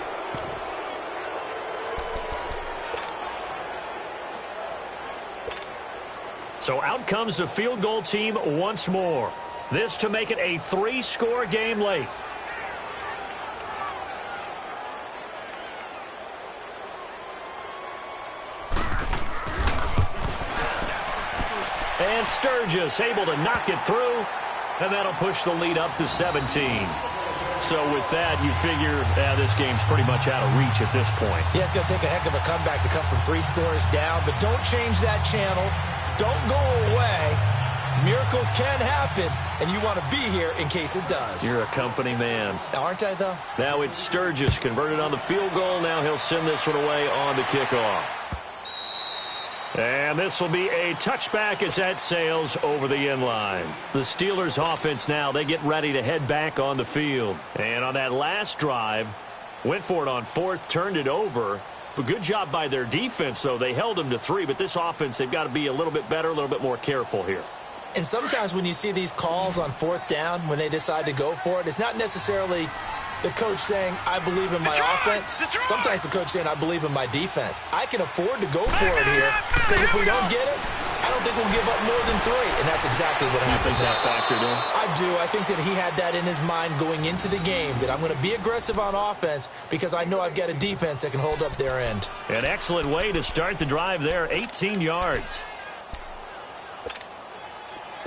So out comes the field goal team once more. This to make it a 3-score game late. And Sturgis able to knock it through. And that'll push the lead up to 17. So with that, you figure this game's pretty much out of reach at this point. Yeah, it's going to take a heck of a comeback to come from 3 scores down. But don't change that channel. Don't go away. Miracles can happen, and you want to be here in case it does. You're a company man. Aren't I, though? Now it's Sturgis converted on the field goal. Now he'll send this one away on the kickoff. And this will be a touchback as that sails over the end line. The Steelers offense now, they get ready to head back on the field. And on that last drive, went for it on 4th, turned it over. But good job by their defense, though. They held them to 3, but this offense, they've got to be a little bit better, a little bit more careful here. And sometimes when you see these calls on 4th down, when they decide to go for it, it's not necessarily the coach saying, I believe in my offense. Sometimes the coach saying, I believe in my defense. I can afford to go for it here, because if we don't get it, I don't think we'll give up more than 3, and that's exactly what happened. You think that factored in? I do. I think that he had that in his mind going into the game, that I'm going to be aggressive on offense because I know I've got a defense that can hold up their end. An excellent way to start the drive there, 18 yards.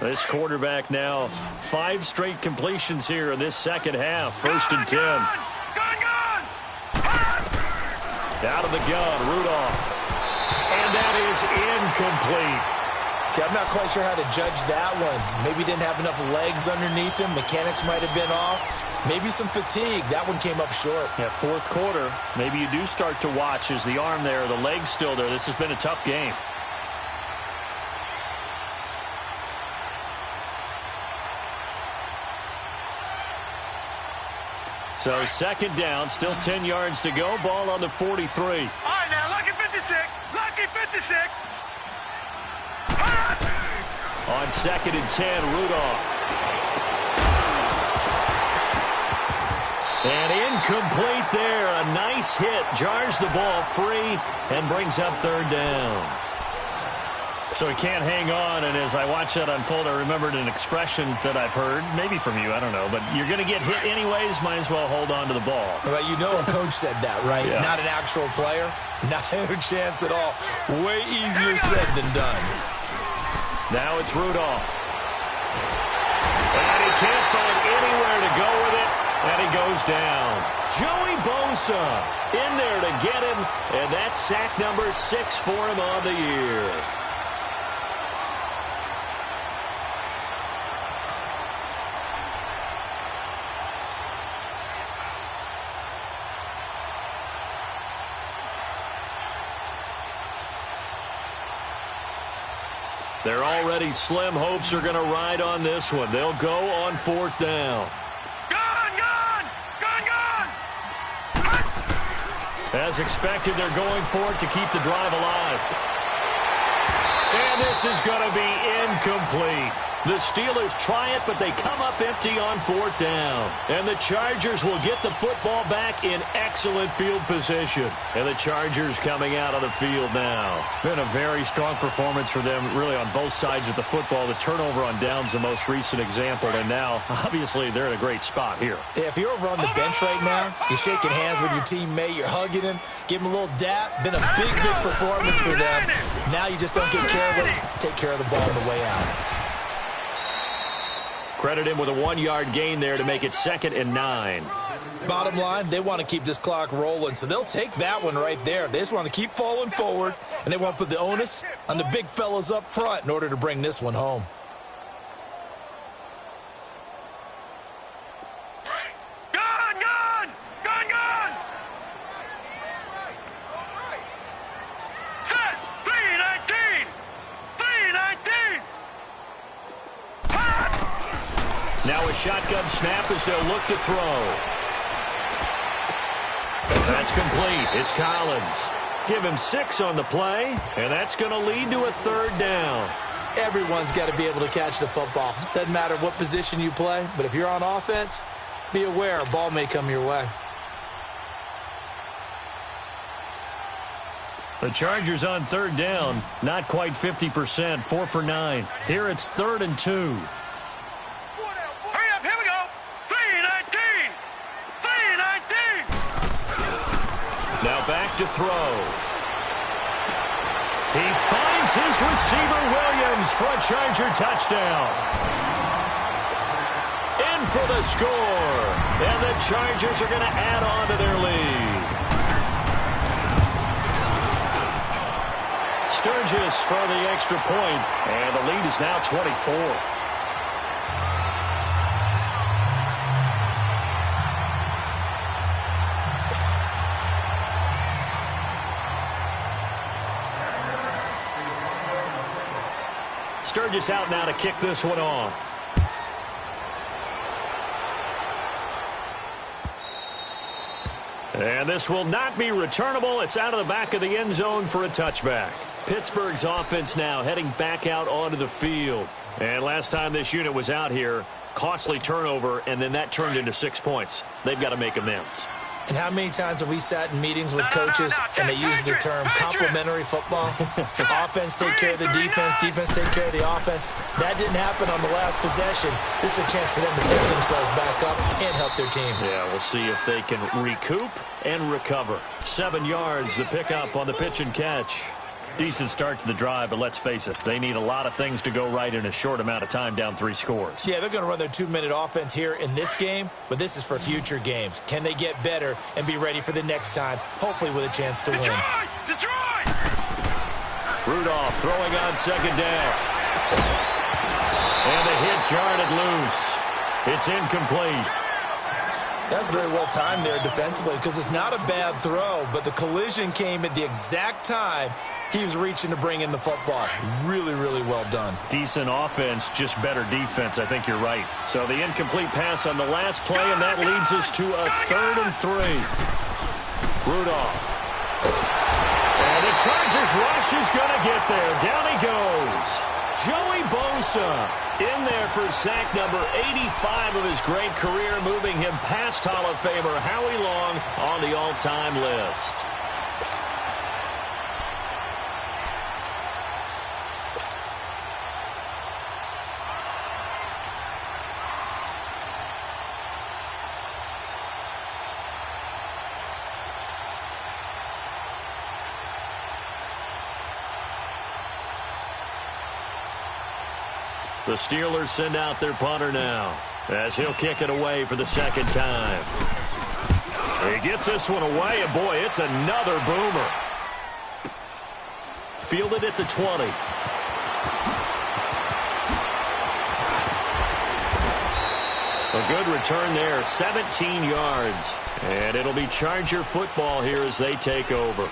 This quarterback now, 5 straight completions here in this second half, 1st and 10. Gun! Out of the gun, Rudolph. And that is incomplete. Okay, I'm not quite sure how to judge that one. Maybe didn't have enough legs underneath him. Mechanics might have been off. Maybe some fatigue. That one came up short. Yeah, 4th quarter. Maybe you do start to watch as the arm there, the leg's still there. This has been a tough game. So 2nd down, still 10 yards to go. Ball on the 43. All right, now, lucky 56. Lucky 56. On 2nd and 10, Rudolph. And Incomplete there. A nice hit. Jars the ball free and brings up third down. So he can't hang on, and as I watched that unfold, I remembered an expression that I've heard, maybe from you, I don't know, but you're going to get hit anyways, might as well hold on to the ball. Well, you know a coach said that, right? Yeah. Not an actual player. Not a chance at all. Way easier said than done. Now it's Rudolph. And he can't find anywhere to go with it, and he goes down. Joey Bosa in there to get him, and that's sack number 6 for him on the year. Their already slim hopes are going to ride on this one. They'll go on 4th down. Gone! As expected, they're going for it to keep the drive alive. And this is going to be incomplete. The Steelers try it, but they come up empty on 4th down. And the Chargers will get the football back in excellent field position. And the Chargers coming out of the field now. Been a very strong performance for them, really, on both sides of the football. The turnover on downs, the most recent example. And now, obviously, they're in a great spot here. Yeah, if you're over on the bench right now, you're shaking hands with your teammate, you're hugging him, give him a little dap. Been a big performance for them. Now you just don't get careless. Take care of the ball on the way out. Credit him with a 1-yard gain there to make it 2nd and 9. Bottom line, they want to keep this clock rolling, so they'll take that one right there. They just want to keep falling forward, and they want to put the onus on the big fellas up front in order to bring this one home. Set! 319! 319! Now a shotgun snap as they'll look to throw. That's complete. It's Collins. Give him 6 on the play, and that's going to lead to a 3rd down. Everyone's got to be able to catch the football. Doesn't matter what position you play, but if you're on offense, be aware a ball may come your way. The Chargers on 3rd down, not quite 50%, 4 for 9. Here it's 3rd and 2. Hurry up, here we go! 319! 319! Now back to throw. He finds his receiver, Williams, for a Charger touchdown. In for the score. And the Chargers are going to add on to their lead. Sturgis for the extra point, and the lead is now 24. Sturgis out now to kick this one off. And this will not be returnable. It's out of the back of the end zone for a touchback. Pittsburgh's offense now heading back out onto the field. And last time this unit was out here, costly turnover, and then that turned into 6 points. They've got to make amends. And how many times have we sat in meetings with coaches and they use the term complementary football? Offense take care of the defense, defense take care of the offense. That didn't happen on the last possession. This is a chance for them to pick themselves back up and help their team. Yeah, we'll see if they can recoup and recover. 7 yards, the pickup on the pitch and catch. Decent start to the drive, but let's face it, they need a lot of things to go right in a short amount of time, down 3 scores. Yeah, they're going to run their 2-minute offense here in this game, but this is for future games. Can they get better and be ready for the next time, hopefully with a chance to win? Detroit! Rudolph throwing on 2nd down. And the hit jarred it loose. It's incomplete. That's very well timed there defensively because it's not a bad throw, but the collision came at the exact time he was reaching to bring in the football. Really, really well done. Decent offense, just better defense. I think you're right. So the incomplete pass on the last play, and that leads us to a 3rd and 3. Rudolph. And the Chargers rush is going to get there. Down he goes. Joey Bosa in there for sack number 85 of his great career, moving him past Hall of Famer Howie Long on the all-time list. The Steelers send out their punter now as he'll kick it away for the second time. He gets this one away, and boy, it's another boomer. Fielded at the 20. A good return there, 17 yards. And it'll be Charger football here as they take over.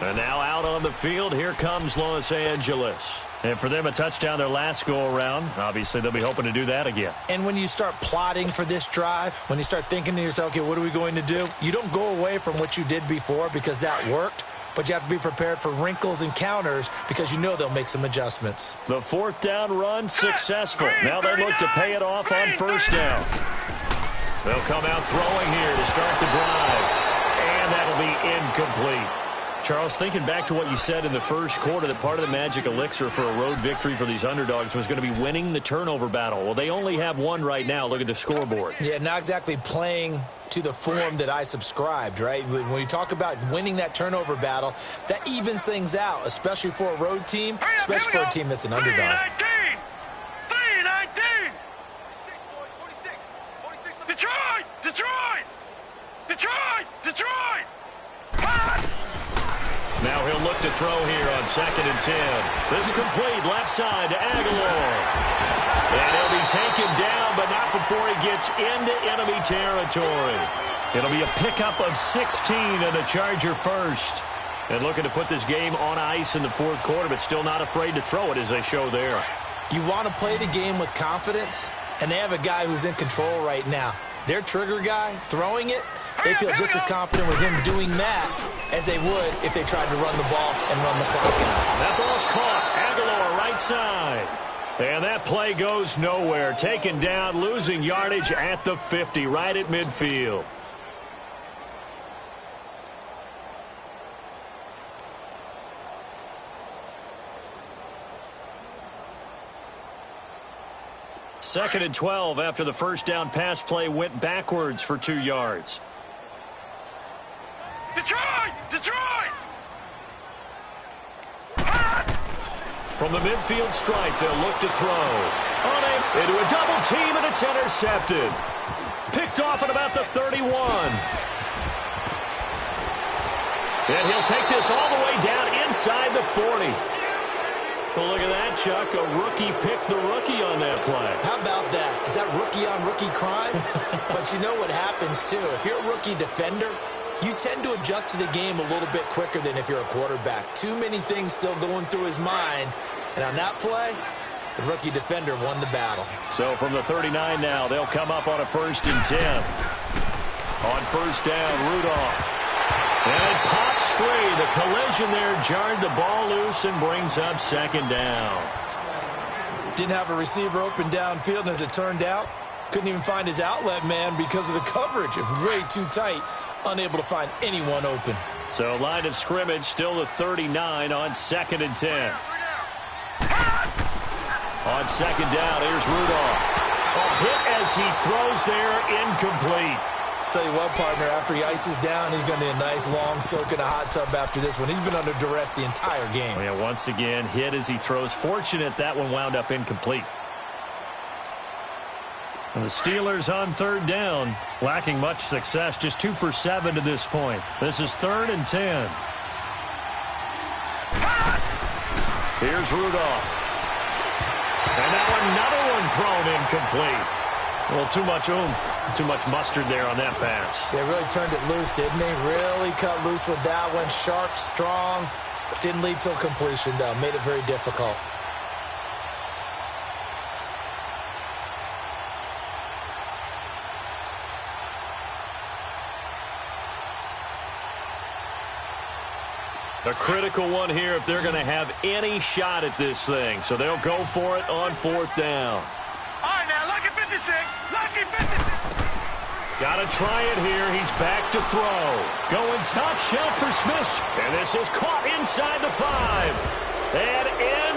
And now out on the field, here comes Los Angeles. And for them, a touchdown their last go-around. Obviously, they'll be hoping to do that again. And when you start plotting for this drive, when you start thinking to yourself, okay, what are we going to do? You don't go away from what you did before because that worked, but you have to be prepared for wrinkles and counters because you know they'll make some adjustments. The fourth down run successful. Now they look to pay it off on first down. They'll come out throwing here to start the drive. And that'll be incomplete. Charles, thinking back to what you said in the first quarter, that part of the magic elixir for a road victory for these underdogs was going to be winning the turnover battle. Well, they only have one right now. Look at the scoreboard. Yeah, not exactly playing to the form that I subscribed, right? When you talk about winning that turnover battle, that evens things out, especially for a road team, especially for a team that's an underdog. 3-19! Detroit! Detroit! Detroit! Detroit! Now he'll look to throw here on 2nd and 10. This is complete left side to Aguilar. And he'll be taken down, but not before he gets into enemy territory. It'll be a pickup of 16 and a Charger first. And looking to put this game on ice in the fourth quarter, but still not afraid to throw it as they show there. You want to play the game with confidence, and they have a guy who's in control right now. Their trigger guy, throwing it, they feel just as confident with him doing that as they would if they tried to run the ball and run the clock out. That ball's caught. Aguilar right side. And that play goes nowhere. Taken down, losing yardage at the 50, right at midfield. Second and 12 after the first down pass play went backwards for 2 yards. Detroit! Detroit! From the midfield stripe, they'll look to throw. On it, into a double team, and it's intercepted. Picked off at about the 31. And he'll take this all the way down inside the 40. Well, look at that, Chuck. A rookie picked the rookie on that play. How about that? Is that rookie-on-rookie crime? But you know what happens, too. If you're a rookie defender, you tend to adjust to the game a little bit quicker than if you're a quarterback. Too many things still going through his mind. And on that play, the rookie defender won the battle. So from the 39 now, they'll come up on a 1st and 10. On first down, Rudolph. And it pops free. The collision there jarred the ball loose and brings up 2nd down. Didn't have a receiver open downfield, and as it turned out, couldn't even find his outlet man because of the coverage. It was way too tight. Unable to find anyone open. So line of scrimmage still the 39 on 2nd and 10. On 2nd down, here's Rudolph. A hit as he throws there, incomplete. Tell you what, partner, after he ices down, he's going to need a nice long soak in a hot tub after this one. He's been under duress the entire game. Yeah, once again, hit as he throws. Fortunate that one wound up incomplete. And the Steelers on 3rd down, lacking much success, just 2 for 7 to this point. This is 3rd and 10. Here's Rudolph. And now another one thrown incomplete. Well, too much oomph, too much mustard there on that pass. They really turned it loose, didn't they? Really cut loose with that one. Sharp, strong. Didn't lead to a completion, though. Made it very difficult. A critical one here if they're going to have any shot at this thing. So they'll go for it on 4th down. All right, now, lucky 56. Lucky 56. Got to try it here. He's back to throw. Going top shelf for Smith. And this is caught inside the 5. And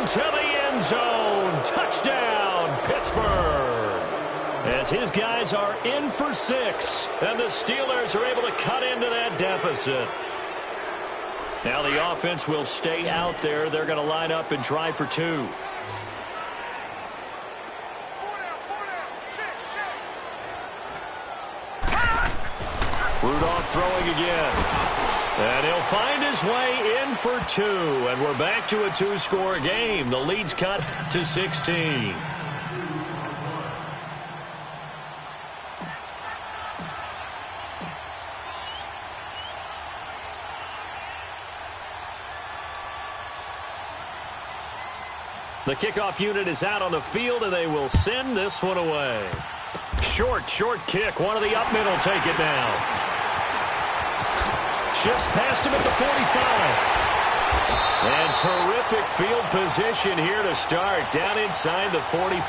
into the end zone. Touchdown, Pittsburgh. As his guys are in for 6. And the Steelers are able to cut into that deficit. Now the offense will stay out there. They're going to line up and try for 2. Rudolph throwing again. And he'll find his way in for 2. And we're back to a 2-score game. The lead's cut to 16. The kickoff unit is out on the field, and they will send this one away. Short kick. One of the up middle take it down. Just past him at the 45. And terrific field position here to start. Down inside the 45.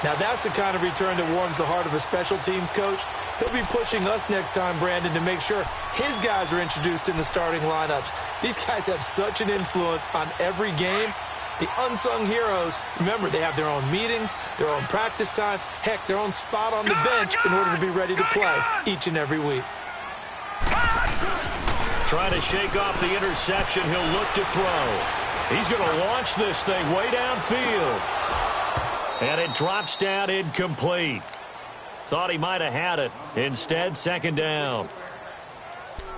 Now that's the kind of return that warms the heart of a special teams coach. He'll be pushing us next time, Brandon, to make sure his guys are introduced in the starting lineups. These guys have such an influence on every game. The unsung heroes, remember, they have their own meetings, their own practice time, heck, their own spot on the bench in order to be ready to play each and every week. Trying to shake off the interception. He'll look to throw. He's going to launch this thing way downfield. And it drops down incomplete. Thought he might have had it. Instead, 2nd down.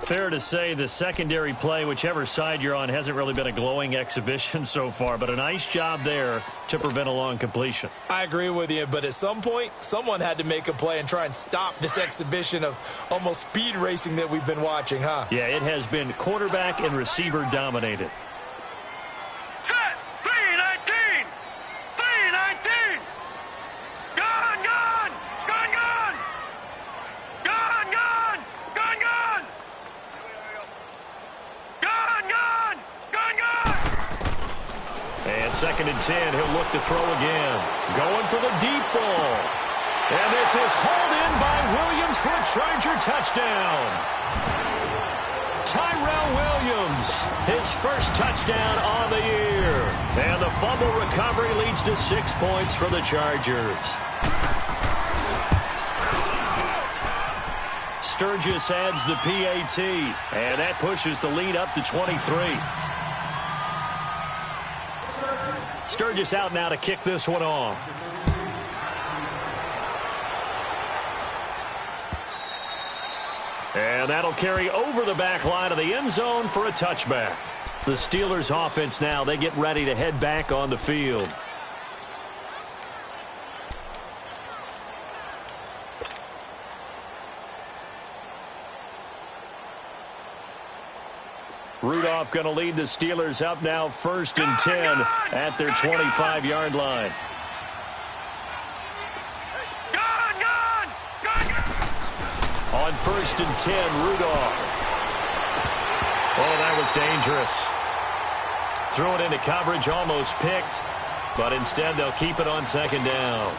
Fair to say the secondary play, whichever side you're on, hasn't really been a glowing exhibition so far, but a nice job there to prevent a long completion. I agree with you, but at some point, someone had to make a play and try and stop this exhibition of almost speed racing that we've been watching, huh? Yeah, it has been quarterback and receiver dominated. Set. 3-19. 3-19. Gone. Gone. Gone. Gone. Gone. Gone. Gone. Gone. And 2nd and 10, he'll look to throw again. Going for the deep ball. And this is hauled in by Williams for a Charger touchdown. Tyrell Williams, his first touchdown on the year. And the fumble recovery leads to 6 points for the Chargers. Sturgis adds the PAT, and that pushes the lead up to 23. Sturgis out now to kick this one off. And that'll carry over the back line of the end zone for a touchback. The Steelers offense now, they get ready to head back on the field. Rudolph going to lead the Steelers up now 1st and 10 at their 25-yard line. On 1st and 10, Rudolph. Oh, that was dangerous. Threw it into coverage, almost picked, but instead they'll keep it on 2nd down.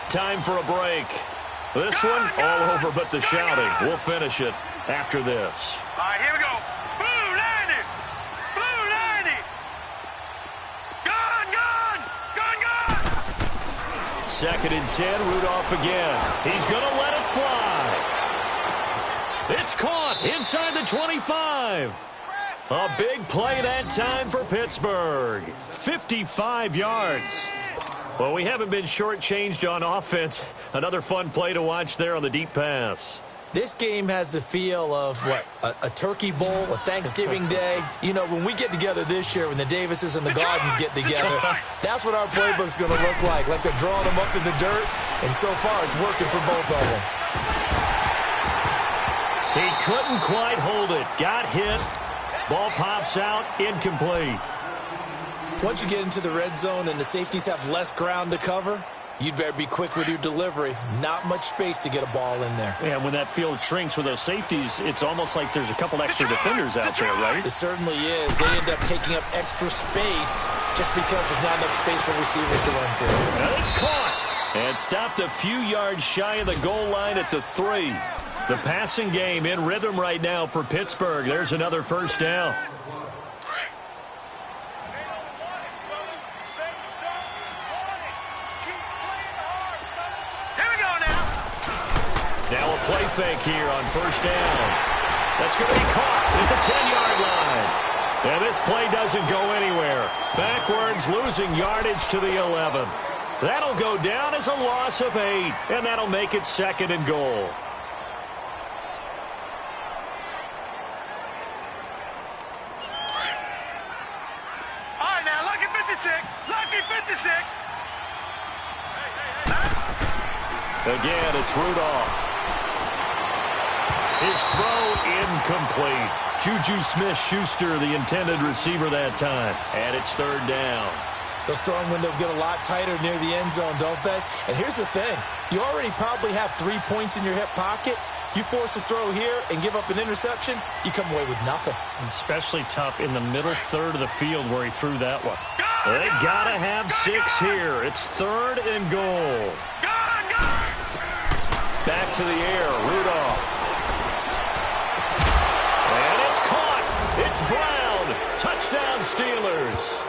Time for a break. This one all over but the shouting. We'll finish it after this. All right, here we go. 2nd and 10, Rudolph again. He's going to let it fly. It's caught inside the 25. A big play that time for Pittsburgh. 55 yards. Well, we haven't been shortchanged on offense. Another fun play to watch there on the deep pass. This game has the feel of, what, a turkey bowl, a Thanksgiving day. You know, when we get together this year, when the Davises and the Gardens get together, that's what our playbook's going to look like. Like they're drawing them up in the dirt, and so far it's working for both of them. He couldn't quite hold it. Got hit. Ball pops out, incomplete. Once you get into the red zone and the safeties have less ground to cover, you'd better be quick with your delivery. Not much space to get a ball in there. And when that field shrinks with those safeties, it's almost like there's a couple extra defenders out there, right? It certainly is. They end up taking up extra space just because there's not enough space for receivers to run through. And it's caught. And stopped a few yards shy of the goal line at the 3. The passing game in rhythm right now for Pittsburgh. There's another first down. Now a play fake here on first down. That's going to be caught at the 10-yard line. And this play doesn't go anywhere. Backwards, losing yardage to the 11. That'll go down as a loss of 8, and that'll make it 2nd and goal. All right, now, lucky 56. Lucky 56. Again, it's Rudolph. His throw incomplete. Juju Smith-Schuster, the intended receiver that time. And it's 3rd down. Those throwing windows get a lot tighter near the end zone, don't they? And here's the thing. You already probably have 3 points in your hip pocket. You force a throw here and give up an interception, you come away with nothing. Especially tough in the middle third of the field where he threw that one. They got to have 6 here. It's 3rd and goal. Back to the air, Rudolph. And it's caught. It's Brown. Touchdown, Steelers.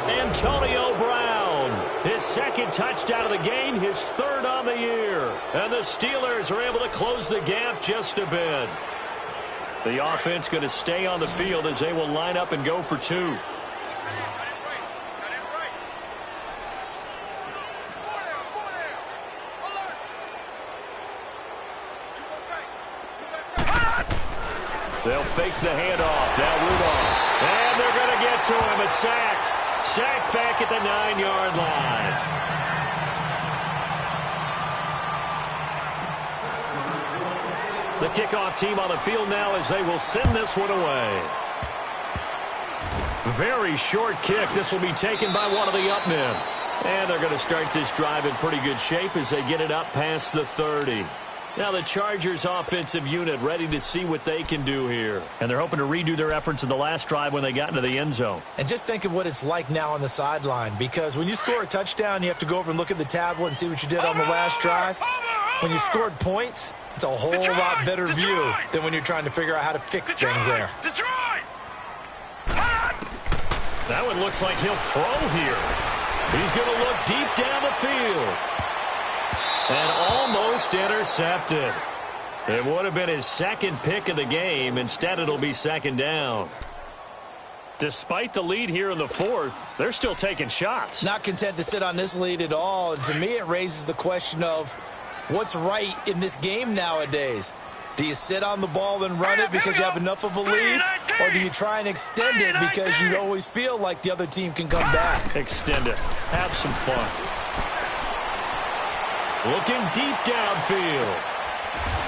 Antonio Brown, his 2nd touchdown of the game, his 3rd on the year. And the Steelers are able to close the gap just a bit. The offense going to stay on the field as they will line up and go for 2. They'll fake the handoff. Now Rudolph. And they're going to get to him. A sack. Sack back at the 9-yard line. The kickoff team on the field now as they will send this one away. Very short kick. This will be taken by one of the up men. And they're going to start this drive in pretty good shape as they get it up past the 30. Now the Chargers offensive unit ready to see what they can do here. And they're hoping to redo their efforts in the last drive when they got into the end zone. And just think of what it's like now on the sideline, because when you score a touchdown, you have to go over and look at the tablet and see what you did on the last drive. When you scored points, it's a whole lot better view than when you're trying to figure out how to fix things there. That one looks like he'll throw here. He's going to look deep down the field. And almost intercepted. It would have been his 2nd pick of the game. Instead, it'll be 2nd down. Despite the lead here in the 4th, they're still taking shots. Not content to sit on this lead at all. And to me, it raises the question of what's right in this game nowadays. Do you sit on the ball and run it because you have enough of a lead? Or do you try and extend it because you always feel like the other team can come back? Extend it. Have some fun. Looking deep downfield.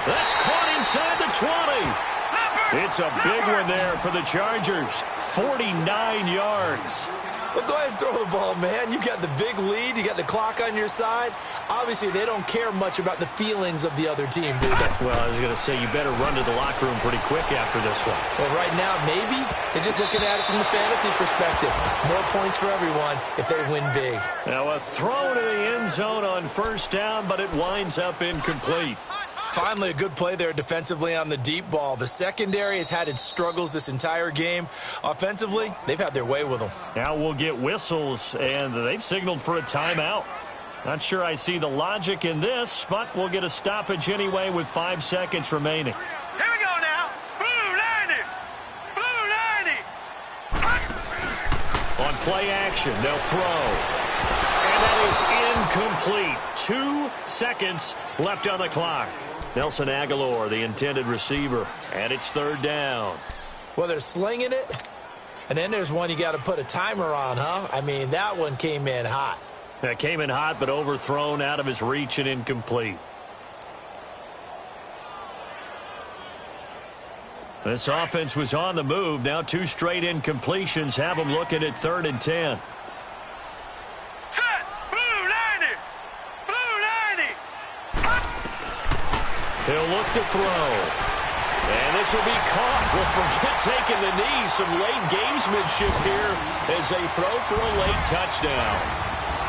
That's caught inside the 20. It's a big one there for the Chargers. 49 yards. Well, go ahead and throw the ball, man. You got the big lead. You got the clock on your side. Obviously, they don't care much about the feelings of the other team, do they? Well, I was going to say, you better run to the locker room pretty quick after this one. Well, right now, maybe. They're just looking at it from the fantasy perspective. More points for everyone if they win big. Now, a throw to the end zone on first down, but it winds up incomplete. Finally, a good play there defensively on the deep ball. The secondary has had its struggles this entire game. Offensively, they've had their way with them. Now we'll get whistles, and they've signaled for a timeout. Not sure I see the logic in this, but we'll get a stoppage anyway with 5 seconds remaining. Here we go now. Blue 90. Blue 90. On play action, they'll throw. And that is incomplete. 2 seconds left on the clock. Nelson Aguilar, the intended receiver, and it's 3rd down. Well, they're slinging it, and then there's one you got to put a timer on, huh? I mean, that one came in hot. That came in hot, but overthrown out of his reach and incomplete. This offense was on the move. Now 2 straight incompletions have them looking at 3rd and 10. Set. Blue He'll look to throw. And this will be caught. Well, forget taking the knee. Some late gamesmanship here as they throw for a late touchdown.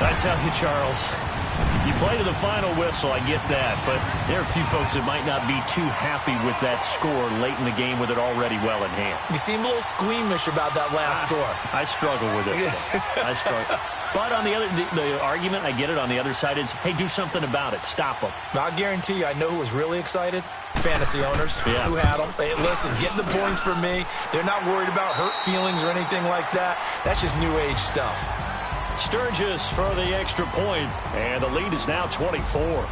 I tell you, Charles, you play to the final whistle, I get that. But there are a few folks that might not be too happy with that score late in the game with it already well in hand. You seem a little squeamish about that last score. I struggle with it. I struggle. But on the argument, I get it, on the other side is, hey, do something about it. Stop them. I'll guarantee you, I know who was really excited. Fantasy owners who had them. Hey, listen, get the points for me. They're not worried about hurt feelings or anything like that. That's just new age stuff. Sturgis for the extra point, and the lead is now 24.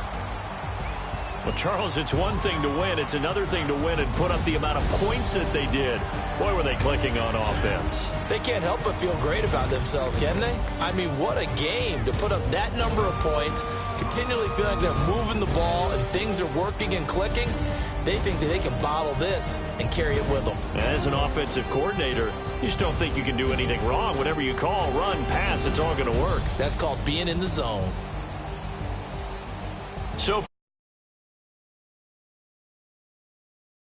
Well, Charles, it's one thing to win. It's another thing to win and put up the amount of points that they did. Boy, were they clicking on offense. They can't help but feel great about themselves, can they? I mean, what a game to put up that number of points, continually feeling like they're moving the ball and things are working and clicking. They think that they can bottle this and carry it with them. As an offensive coordinator, you just don't think you can do anything wrong. Whatever you call, run, pass, it's all going to work. That's called being in the zone. So